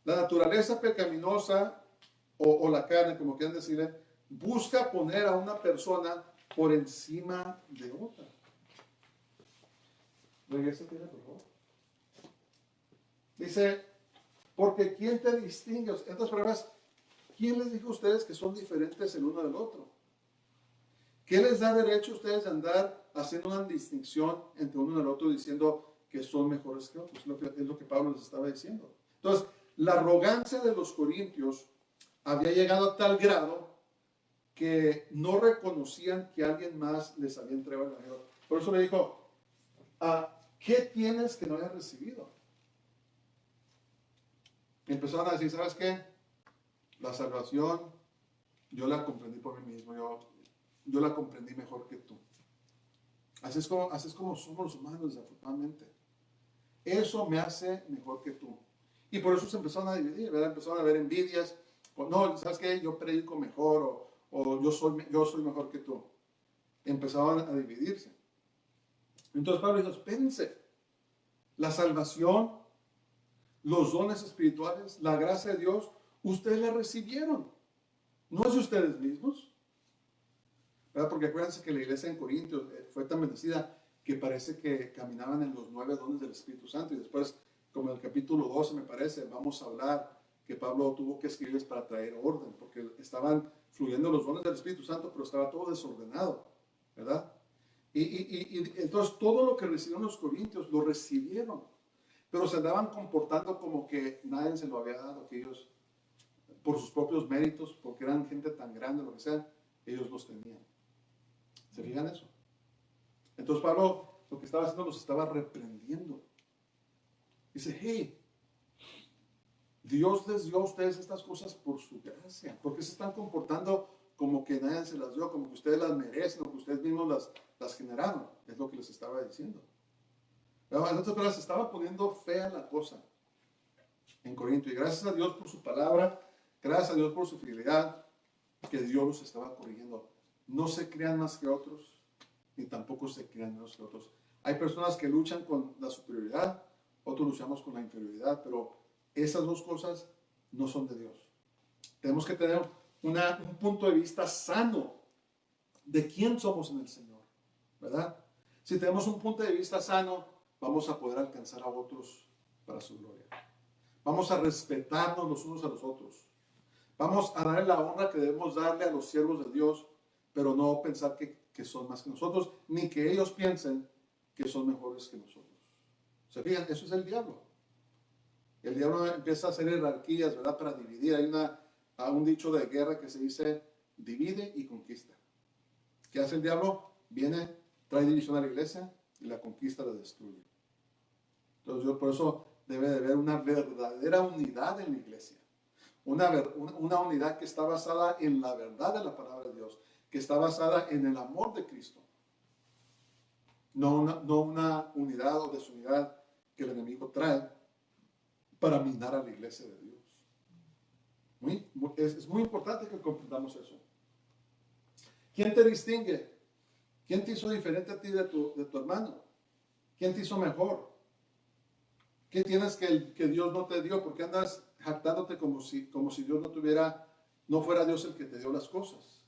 La naturaleza pecaminosa o la carne, como quieran decirle, busca poner a una persona por encima de otra. Regresa, por favor. Dice, porque ¿quién te distingue? En otras palabras, ¿quién les dijo a ustedes que son diferentes el uno del otro? ¿Qué les da derecho a ustedes de andar haciendo una distinción entre uno y el otro diciendo que son mejores que otros? Es lo que Pablo les estaba diciendo. Entonces, la arrogancia de los corintios había llegado a tal grado que no reconocían que alguien más les había entregado el evangelio. Por eso le dijo, ¿qué tienes que no hayas recibido? Empezaron a decir, ¿sabes qué? La salvación, yo la comprendí por mí mismo, yo la comprendí mejor que tú. Así es como somos los humanos, desafortunadamente. Eso me hace mejor que tú. Y por eso se empezaron a dividir, ¿verdad? Empezaron a haber envidias. No, ¿sabes qué? Yo predico mejor o yo soy mejor que tú. Empezaban a dividirse. Entonces Pablo dijo, espérense. La salvación, los dones espirituales, la gracia de Dios, ustedes la recibieron. No es de ustedes mismos. ¿Verdad? Porque acuérdense que la iglesia en Corintios fue tan bendecida que parece que caminaban en los 9 dones del Espíritu Santo. Y después, como en el capítulo 12 me parece, vamos a hablar que Pablo tuvo que escribirles para traer orden, porque estaban fluyendo los dones del Espíritu Santo, pero estaba todo desordenado, ¿verdad? Y entonces todo lo que recibieron los corintios, lo recibieron, pero se andaban comportando como que nadie se lo había dado, que ellos, por sus propios méritos, porque eran gente tan grande, lo que sea, ellos los tenían. ¿Se fijan eso? Entonces Pablo lo que estaba haciendo los estaba reprendiendo. Dice, hey, Dios les dio a ustedes estas cosas por su gracia. ¿Por qué se están comportando como que nadie se las dio, como que ustedes las merecen o que ustedes mismos las generaron? Es lo que les estaba diciendo. Pero en otras palabras, se estaba poniendo fea la cosa. en Corinto. Y gracias a Dios por su palabra, gracias a Dios por su fidelidad, que Dios los estaba corrigiendo. No se crean más que otros, ni tampoco se crean menos que otros. Hay personas que luchan con la superioridad, otros luchamos con la inferioridad, pero esas dos cosas no son de Dios. Tenemos que tener un punto de vista sano de quién somos en el Señor, ¿verdad? Si tenemos un punto de vista sano, vamos a poder alcanzar a otros para su gloria. Vamos a respetarnos los unos a los otros. Vamos a darle la honra que debemos darle a los siervos de Dios, pero no pensar que son más que nosotros, ni que ellos piensen que son mejores que nosotros. ¿Se fijan? Eso es el diablo. El diablo empieza a hacer jerarquías, ¿verdad? Para dividir. Hay un dicho de guerra que se dice, divide y conquista. ¿Qué hace el diablo? Viene, trae división a la iglesia y la conquista la destruye. Entonces, por eso debe de haber una verdadera unidad en la iglesia. Una unidad que está basada en la verdad de la palabra de Dios, que está basada en el amor de Cristo. No una unidad o desunidad que el enemigo trae para minar a la iglesia de Dios. Es muy importante que comprendamos eso. ¿Quién te distingue? ¿Quién te hizo diferente a ti de tu hermano? ¿Quién te hizo mejor? ¿Qué tienes que Dios no te dio? ¿Por qué andas jactándote como si Dios no fuera Dios el que te dio las cosas?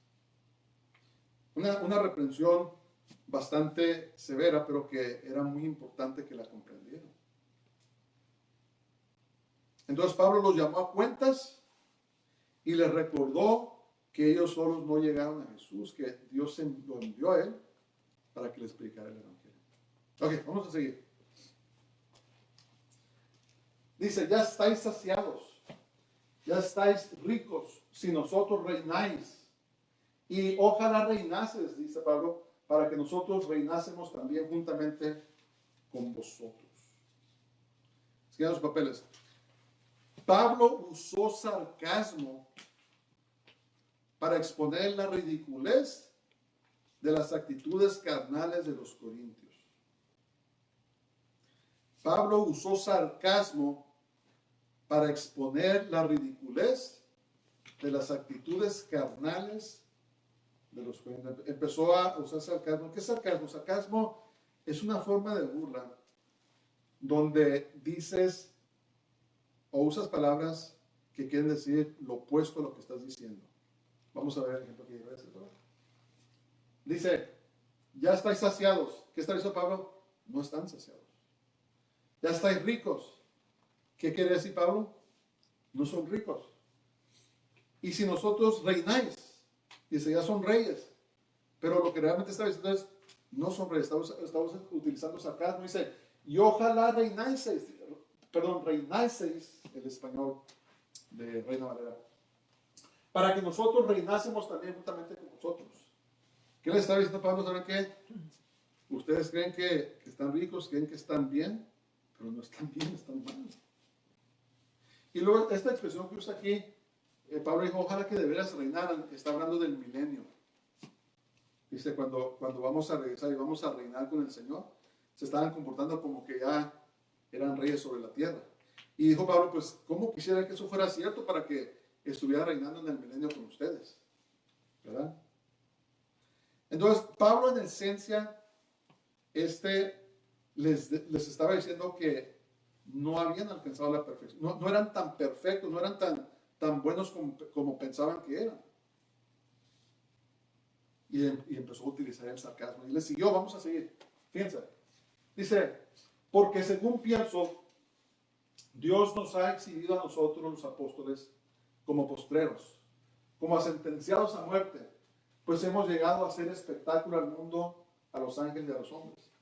Una reprensión bastante severa, pero que era muy importante que la comprendieran. Entonces Pablo los llamó a cuentas y les recordó que ellos solos no llegaron a Jesús, que Dios lo envió a él para que le explicara el evangelio. Ok, vamos a seguir. Dice, ya estáis saciados, ya estáis ricos, si nosotros reináis. Y ojalá reinases, dice Pablo, para que nosotros reinásemos también juntamente con vosotros. Sigan los papeles. Pablo usó sarcasmo para exponer la ridiculez de las actitudes carnales de los corintios. Pablo usó sarcasmo para exponer la ridiculez de las actitudes carnales de los corintios. Empezó a usar sarcasmo. ¿Qué es sarcasmo? Sarcasmo es una forma de burla donde dices o usas palabras que quieren decir lo opuesto a lo que estás diciendo. Vamos a ver el ejemplo que lleva ese. Dice, ya estáis saciados. ¿Qué está diciendo Pablo? No están saciados. Ya estáis ricos. ¿Qué quiere decir Pablo? No son ricos. Y si nosotros reináis, dice, ya son reyes. Pero lo que realmente está diciendo es, no son reyes. Estamos utilizando sarcasmo. Dice, y ojalá reinaseis, el español de Reina Valera, para que nosotros reinásemos también juntamente con vosotros. ¿Qué le está diciendo Pablo? ¿Saben qué? Ustedes creen que están ricos, creen que están bien, pero no están bien, están mal. Y luego esta expresión que usa aquí, Pablo dijo, ojalá que de veras reinaran. Está hablando del milenio. Dice, cuando vamos a regresar y vamos a reinar con el Señor, se estaban comportando como que ya eran reyes sobre la tierra. Y dijo Pablo, pues, ¿cómo quisiera que eso fuera cierto para que estuviera reinando en el milenio con ustedes? ¿Verdad? Entonces, Pablo en esencia, les estaba diciendo que no habían alcanzado la perfección. No eran tan perfectos, no eran tan buenos como pensaban que eran. Y empezó a utilizar el sarcasmo. Y le siguió, vamos a seguir. Fíjense. Dice, porque según pienso, Dios nos ha exhibido a nosotros los apóstoles como postreros, como sentenciados a muerte, pues hemos llegado a hacer espectáculo al mundo, a los ángeles y a los hombres.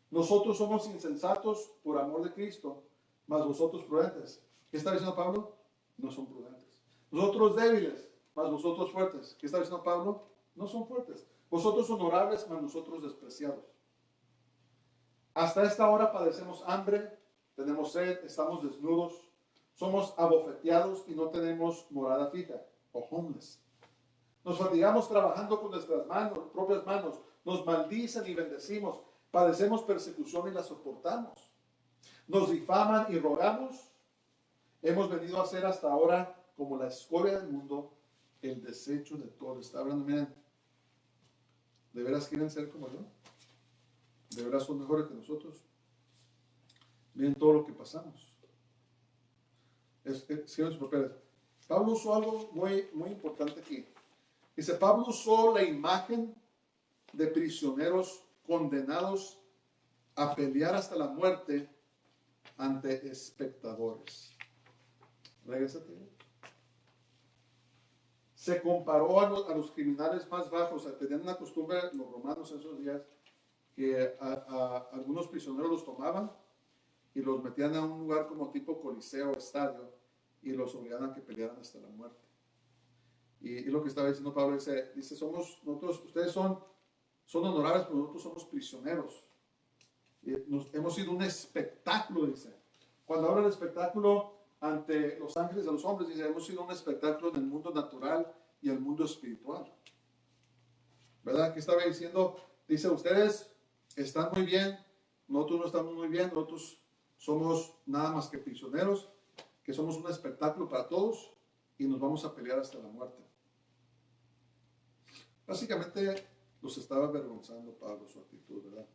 Nosotros somos insensatos por amor de Cristo, mas vosotros prudentes. ¿Qué está diciendo Pablo? No son prudentes. Nosotros débiles, mas vosotros fuertes. ¿Qué está diciendo Pablo? No son fuertes. Vosotros honorables, mas nosotros despreciados. Hasta esta hora padecemos hambre, tenemos sed, estamos desnudos, somos abofeteados y no tenemos morada fija, o homeless. Nos fatigamos trabajando con nuestras propias manos, nos maldicen y bendecimos, padecemos persecución y la soportamos. Nos difaman y rogamos, hemos venido a ser hasta ahora como la escoria del mundo, el desecho de todo. Está hablando, miren, ¿de veras quieren ser como yo? ¿De veras son mejores que nosotros? Miren todo lo que pasamos. Sigan sus papeles. Pablo usó algo muy, muy importante aquí. Dice, Pablo usó la imagen de prisioneros condenados a pelear hasta la muerte ante espectadores. Regrésate. Se comparó a los criminales más bajos. O sea, tenían una costumbre los romanos en esos días que a algunos prisioneros los tomaban y los metían a un lugar como tipo coliseo, estadio, y los obligaban a que pelearan hasta la muerte. Y lo que estaba diciendo Pablo dice nosotros, ustedes son honorables, pero nosotros somos prisioneros. Hemos sido un espectáculo, dice. Cuando habla del espectáculo ante los ángeles de los hombres, dice, hemos sido un espectáculo en el mundo natural y el mundo espiritual. ¿Verdad? ¿Qué estaba diciendo? Dice, ustedes están muy bien, nosotros no estamos muy bien, nosotros somos nada más que prisioneros, que somos un espectáculo para todos y nos vamos a pelear hasta la muerte. Básicamente los estaba avergonzando Pablo su actitud, ¿verdad?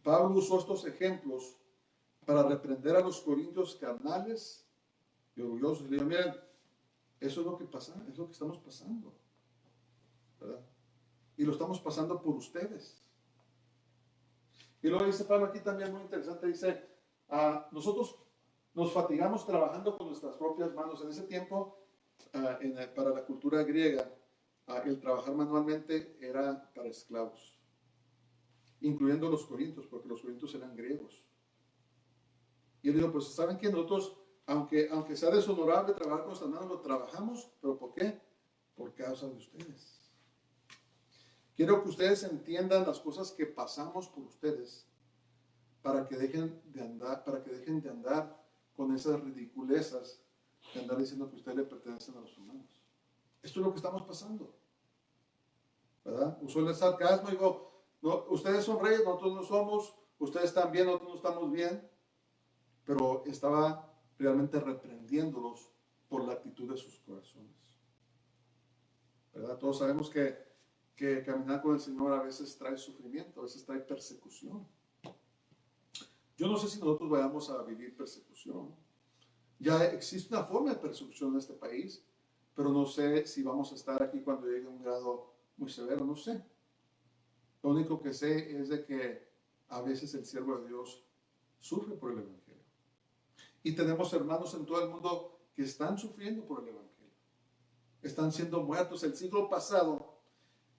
Pablo usó estos ejemplos para reprender a los corintios carnales y orgullosos. Le digo, miren, eso es lo que pasa, es lo que estamos pasando, ¿verdad? Y lo estamos pasando por ustedes. Y luego dice Pablo aquí también muy interesante, dice, nosotros nos fatigamos trabajando con nuestras propias manos. En ese tiempo, para la cultura griega, el trabajar manualmente era para esclavos, incluyendo los corintios, porque los corintios eran griegos. Y él dijo, pues saben que nosotros, aunque sea deshonorable trabajar con nuestras manos, lo trabajamos, pero ¿por qué? Por causa de ustedes. Quiero que ustedes entiendan las cosas que pasamos por ustedes para que dejen de andar con esas ridiculezas de andar diciendo que ustedes le pertenecen a los humanos. Esto es lo que estamos pasando, ¿verdad? Usó el sarcasmo y digo, no, ustedes son reyes, nosotros no somos, ustedes están bien, nosotros no estamos bien, pero estaba realmente reprendiéndolos por la actitud de sus corazones, ¿verdad? Todos sabemos que caminar con el Señor a veces trae sufrimiento, a veces trae persecución. Yo no sé si nosotros vayamos a vivir persecución. Ya existe una forma de persecución en este país, pero no sé si vamos a estar aquí cuando llegue a un grado muy severo, no sé. Lo único que sé es de que a veces el siervo de Dios sufre por el Evangelio. Y tenemos hermanos en todo el mundo que están sufriendo por el Evangelio. Están siendo muertos. El siglo pasado,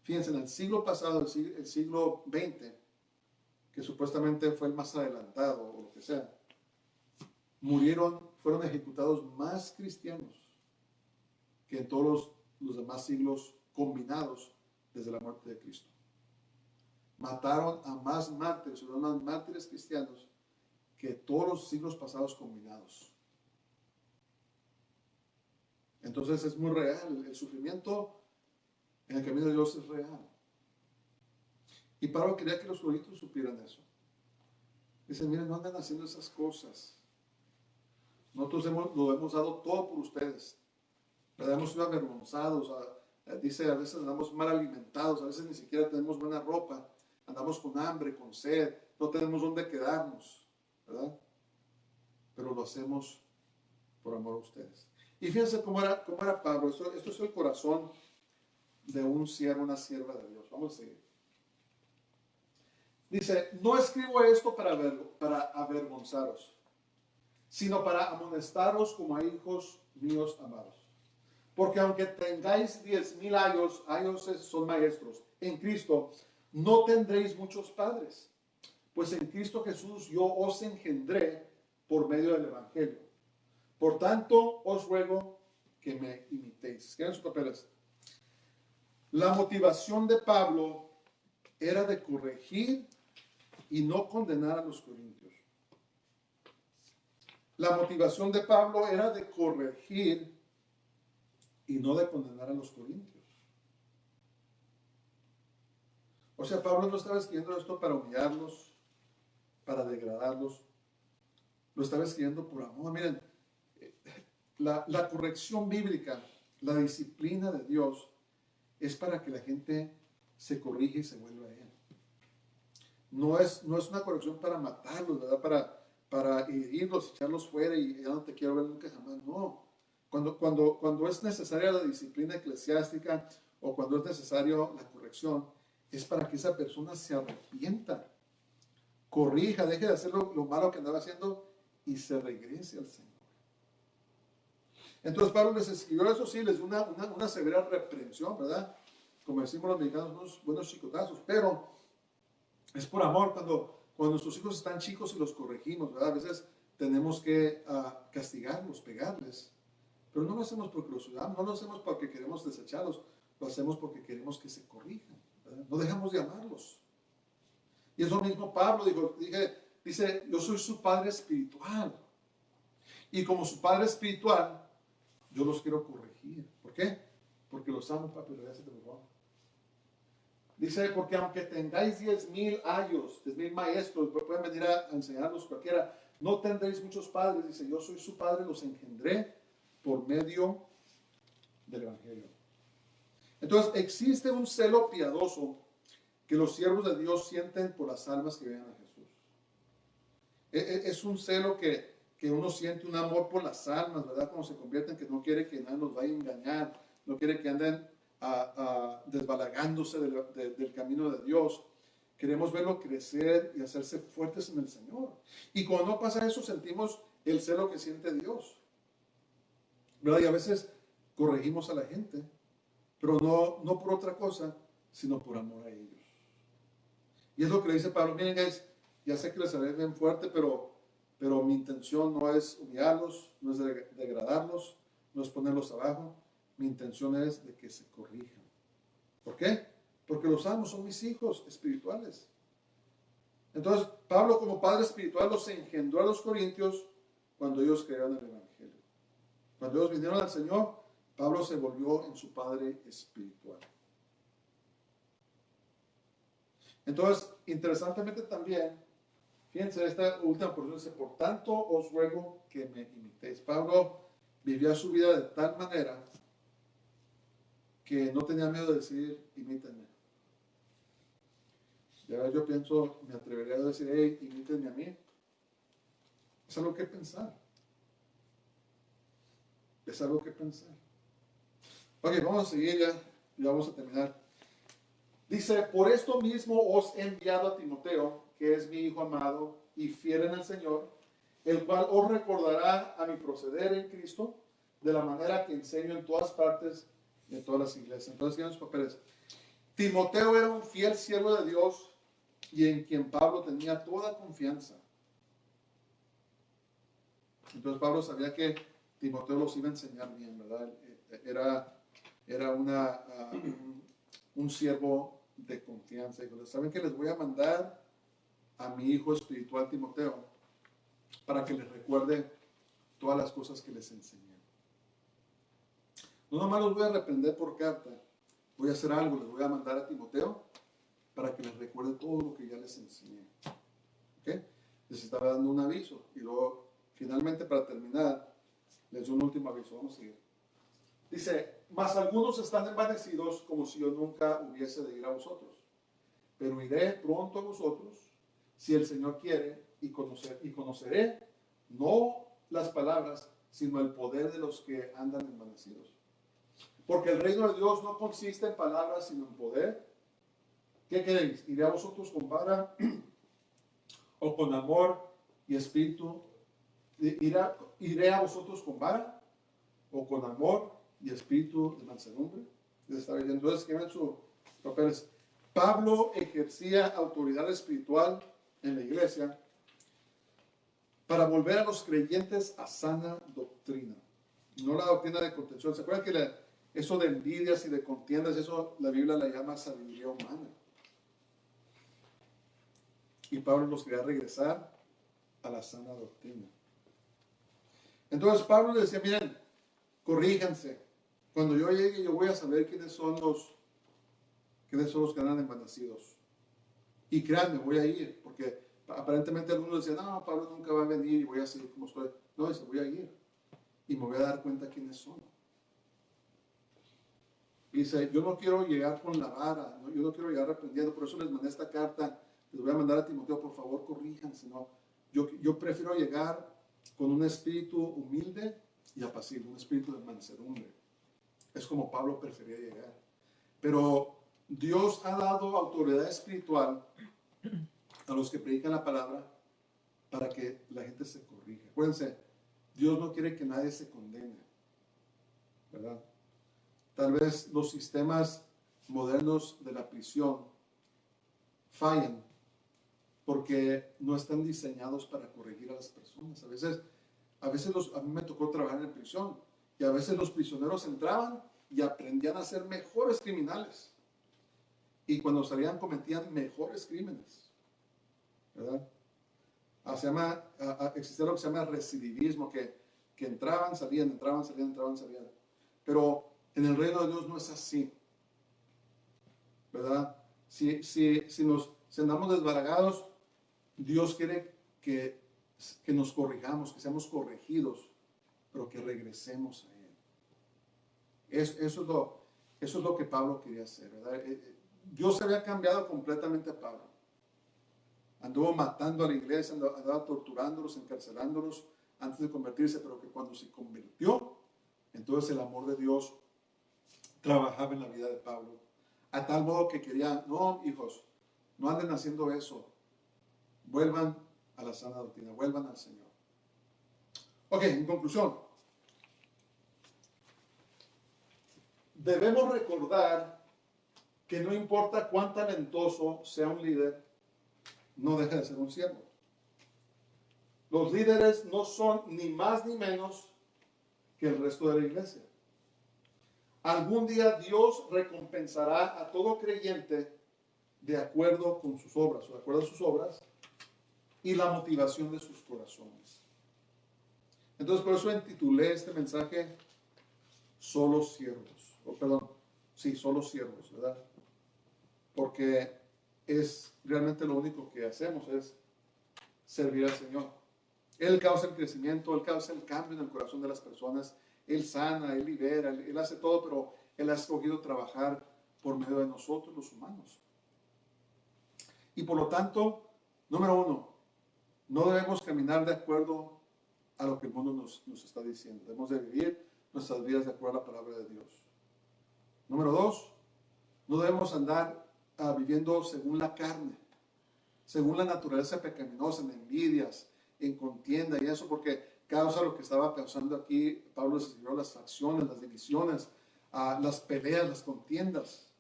fíjense, en el siglo pasado, el siglo XX, que supuestamente fue el más adelantado o lo que sea, fueron ejecutados más cristianos que en todos los demás siglos combinados desde la muerte de Cristo. Mataron a más mártires, o más mártires cristianos que todos los siglos pasados combinados. Entonces es muy real, el sufrimiento en el camino de Dios es real. Y Pablo quería que los corintios supieran eso. Dicen, miren, no andan haciendo esas cosas. Nosotros lo hemos dado todo por ustedes. ¿Verdad? Hemos sido avergonzados. Dice, a veces andamos mal alimentados, a veces ni siquiera tenemos buena ropa, andamos con hambre, con sed, no tenemos dónde quedarnos, ¿verdad? Pero lo hacemos por amor a ustedes. Y fíjense cómo era Pablo. Esto es el corazón de un siervo, una sierva de Dios. Vamos a seguir. Dice, no escribo esto para avergonzaros, sino para amonestaros como a hijos míos amados. Porque aunque tengáis 10,000 años son maestros, en Cristo no tendréis muchos padres, pues en Cristo Jesús yo os engendré por medio del Evangelio. Por tanto, os ruego que me imitéis. ¿Qué sus papeles? La motivación de Pablo era de corregir y no condenar a los corintios. La motivación de Pablo era de corregir y no de condenar a los corintios. O sea, Pablo no estaba escribiendo esto para humillarlos, para degradarlos. Lo estaba escribiendo por amor. Miren, la corrección bíblica, la disciplina de Dios, es para que la gente se corrija y se vuelva a Él. No es una corrección para matarlos, ¿verdad? Para herirlos, echarlos fuera y ya no te quiero ver nunca jamás. No. Cuando es necesaria la disciplina eclesiástica o cuando es necesario la corrección, es para que esa persona se arrepienta, corrija, deje de hacer lo malo que andaba haciendo y se regrese al Señor. Entonces Pablo les escribió eso, sí, les dio una severa reprensión, ¿verdad? Como decimos los mexicanos, unos buenos chicotazos, pero es por amor. Cuando nuestros hijos están chicos y los corregimos, ¿verdad? A veces tenemos que castigarlos, pegarles, pero no lo hacemos porque los odiamos, no lo hacemos porque queremos desecharlos, lo hacemos porque queremos que se corrijan, ¿verdad? No dejamos de amarlos. Y eso mismo Pablo dice, yo soy su padre espiritual. Y como su padre espiritual, yo los quiero corregir. ¿Por qué? Porque los amo, papi, gracias por favor. Dice, porque aunque tengáis 10,000 años, 10,000 maestros, pueden venir a enseñarlos cualquiera, no tendréis muchos padres. Dice, yo soy su padre, los engendré por medio del Evangelio. Entonces, existe un celo piadoso que los siervos de Dios sienten por las almas que vean a Jesús. Es un celo que uno siente, un amor por las almas, ¿verdad? Como se convierten, que no quiere que nadie los vaya a engañar, no quiere que anden desbalagándose del camino de Dios. Queremos verlo crecer y hacerse fuertes en el Señor. Y cuando no pasa eso, sentimos el celo que siente Dios, ¿verdad? Y a veces corregimos a la gente, pero no por otra cosa, sino por amor a ellos. Y es lo que le dice Pablo. Miren, guys, ya sé que les haré bien fuerte, pero mi intención no es humillarlos, no es degradarlos, no es ponerlos abajo. Mi intención es de que se corrijan. ¿Por qué? Porque los amo, son mis hijos espirituales. Entonces, Pablo como padre espiritual los engendró a los corintios cuando ellos creyeron el Evangelio. Cuando ellos vinieron al Señor, Pablo se volvió en su padre espiritual. Entonces, interesantemente también, fíjense, esta última porción dice, por tanto os ruego que me imitéis. Pablo vivía su vida de tal manera que no tenía miedo de decir, imítenme. Y ahora yo pienso, me atrevería a decir, hey, imítenme a mí. Es algo que pensar. Es algo que pensar. Ok, vamos a seguir ya vamos a terminar. Dice, por esto mismo os he enviado a Timoteo, que es mi hijo amado y fiel en el Señor, el cual os recordará a mi proceder en Cristo, de la manera que enseño en todas partes y en todas las iglesias. Entonces, ¿qué los papeles? Timoteo era un fiel siervo de Dios y en quien Pablo tenía toda confianza. Entonces Pablo sabía que Timoteo los iba a enseñar bien, ¿verdad? Era un siervo de confianza. Y saben que les voy a mandar a mi hijo espiritual Timoteo para que les recuerde todas las cosas que les enseñé. No nomás los voy a reprender por carta, voy a hacer algo, les voy a mandar a Timoteo para que les recuerde todo lo que ya les enseñé. ¿Ok? Les estaba dando un aviso y luego finalmente para terminar les doy un último aviso. Vamos a seguir. Dice, mas algunos están envanecidos como si yo nunca hubiese de ir a vosotros, pero iré pronto a vosotros si el Señor quiere y conoceré no las palabras sino el poder de los que andan envanecidos. Porque el reino de Dios no consiste en palabras sino en poder. ¿Qué queréis? ¿Iré a vosotros con vara o con amor y espíritu? ¿Iré a vosotros con vara o con amor y espíritu de mansedumbre? Entonces, escriben sus papeles. Pablo ejercía autoridad espiritual en la iglesia para volver a los creyentes a sana doctrina, no la doctrina de contención. ¿Se acuerdan que eso de envidias y de contiendas, eso la Biblia la llama sabiduría humana? Y Pablo los quería regresar a la sana doctrina. Entonces Pablo le decía, miren, corríjanse. Cuando yo llegue, yo voy a saber quiénes son los que andan envanecidos. Y créanme, voy a ir, porque Aparentemente algunos decían, no, Pablo nunca va a venir y voy a seguir como estoy. No, dice, voy a ir y me voy a dar cuenta quiénes son. Dice, yo no quiero llegar con la vara, ¿no? Yo no quiero llegar aprendiendo, por eso les mandé esta carta, les voy a mandar a Timoteo, por favor corríjanse, ¿no? Yo prefiero llegar con un espíritu humilde y apacible, un espíritu de mansedumbre. Es como Pablo prefería llegar. Pero Dios ha dado autoridad espiritual a los que predican la palabra para que la gente se corrija. Acuérdense, Dios no quiere que nadie se condene, ¿verdad? Tal vez los sistemas modernos de la prisión fallan porque no están diseñados para corregir a las personas. A mí me tocó trabajar en prisión y a veces los prisioneros entraban y aprendían a ser mejores criminales. Y cuando salían cometían mejores crímenes, ¿verdad? Existía lo que se llama recidivismo, que entraban, salían, entraban, salían, entraban, salían. Pero en el reino de Dios no es así, ¿verdad? Si andamos desbaragados, Dios quiere que nos corrijamos, que seamos corregidos, pero que regresemos a Él. Eso es lo que Pablo quería hacer, ¿verdad? Dios había cambiado completamente a Pablo. Anduvo matando a la iglesia, andaba torturándolos, encarcelándolos antes de convertirse, pero que cuando se convirtió, entonces el amor de Dios trabajaba en la vida de Pablo. A tal modo que quería, no, hijos, no anden haciendo eso. Vuelvan a la sana doctrina, vuelvan al Señor. Ok, en conclusión, debemos recordar que no importa cuán talentoso sea un líder, no deja de ser un siervo. Los líderes no son ni más ni menos que el resto de la iglesia. Algún día Dios recompensará a todo creyente de acuerdo con sus obras, o de acuerdo a sus obras y la motivación de sus corazones. Entonces, por eso intitulé este mensaje Solo Siervos. Solo Siervos, ¿verdad? Porque es realmente lo único que hacemos, es servir al Señor. Él causa el crecimiento, Él causa el cambio en el corazón de las personas. Él sana, Él libera, Él hace todo, pero Él ha escogido trabajar por medio de nosotros, los humanos. Y por lo tanto, número uno, no debemos caminar de acuerdo a lo que el mundo nos está diciendo. Debemos de vivir nuestras vidas de acuerdo a la palabra de Dios. Número dos, no debemos andar viviendo según la carne, según la naturaleza pecaminosa, en envidias, en contienda y eso, porque causa lo que estaba causando aquí. Pablo escribió las facciones, las divisiones, las peleas, las contiendas.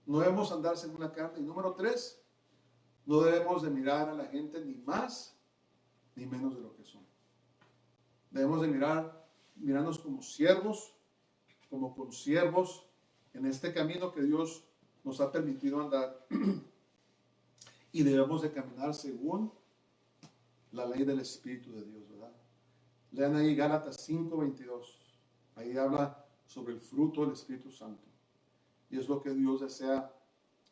No debemos andar según la carne. Y número tres, no debemos de mirar a la gente ni más ni menos de lo que son. Debemos de mirarnos como siervos, como consiervos en este camino que Dios nos ha permitido andar. Y debemos de caminar según la ley del Espíritu de Dios, ¿verdad? Lean ahí Gálatas 5:22. Ahí habla sobre el fruto del Espíritu Santo. Y es lo que Dios desea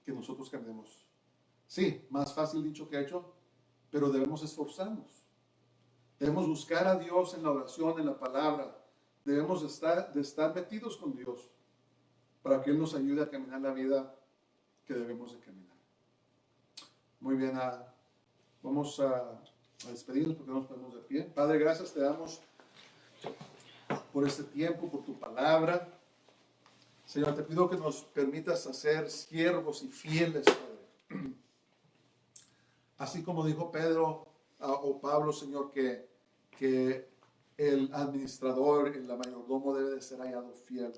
que nosotros caminemos. Sí, más fácil dicho que hecho, pero debemos esforzarnos. Debemos buscar a Dios en la oración, en la palabra. Debemos de estar metidos con Dios para que Él nos ayude a caminar la vida que debemos de caminar. Muy bien, vamos a despedirnos porque nos ponemos de pie. Padre, gracias te damos por este tiempo, por tu palabra. Señor, te pido que nos permitas hacer siervos y fieles, Padre. Así como dijo Pedro o Pablo, Señor, que el administrador, el mayordomo debe de ser hallado fiel.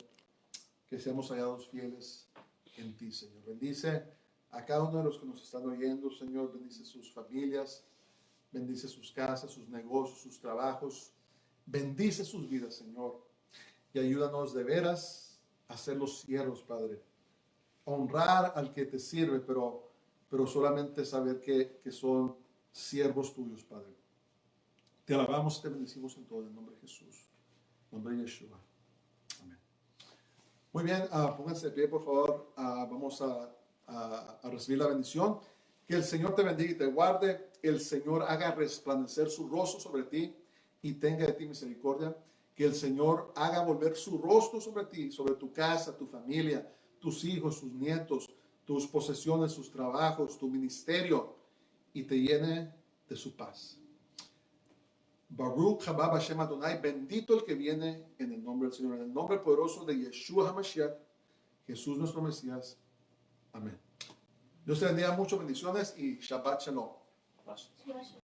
Que seamos hallados fieles en ti, Señor. Bendice a cada uno de los que nos están oyendo, Señor. Bendice sus familias, bendice sus casas, sus negocios, sus trabajos. Bendice sus vidas, Señor. Y ayúdanos de veras a ser los siervos, Padre. Honrar al que te sirve, pero solamente saber que son siervos tuyos, Padre. Te alabamos, te bendecimos en todo, en el nombre de Jesús. En nombre de Yeshua. Amén. Muy bien, pónganse de pie, por favor. Vamos a recibir la bendición. Que el Señor te bendiga y te guarde. El Señor haga resplandecer su rostro sobre ti y tenga de ti misericordia. Que el Señor haga volver su rostro sobre ti, sobre tu casa, tu familia, tus hijos, tus nietos, tus posesiones, tus trabajos, tu ministerio, y te llene de su paz. Baruch haba Hashem Adonai, bendito el que viene en el nombre del Señor, en el nombre poderoso de Yeshua HaMashiach, Jesús nuestro Mesías. Amén. Dios te bendiga mucho, bendiciones y Shabbat Shalom. Gracias.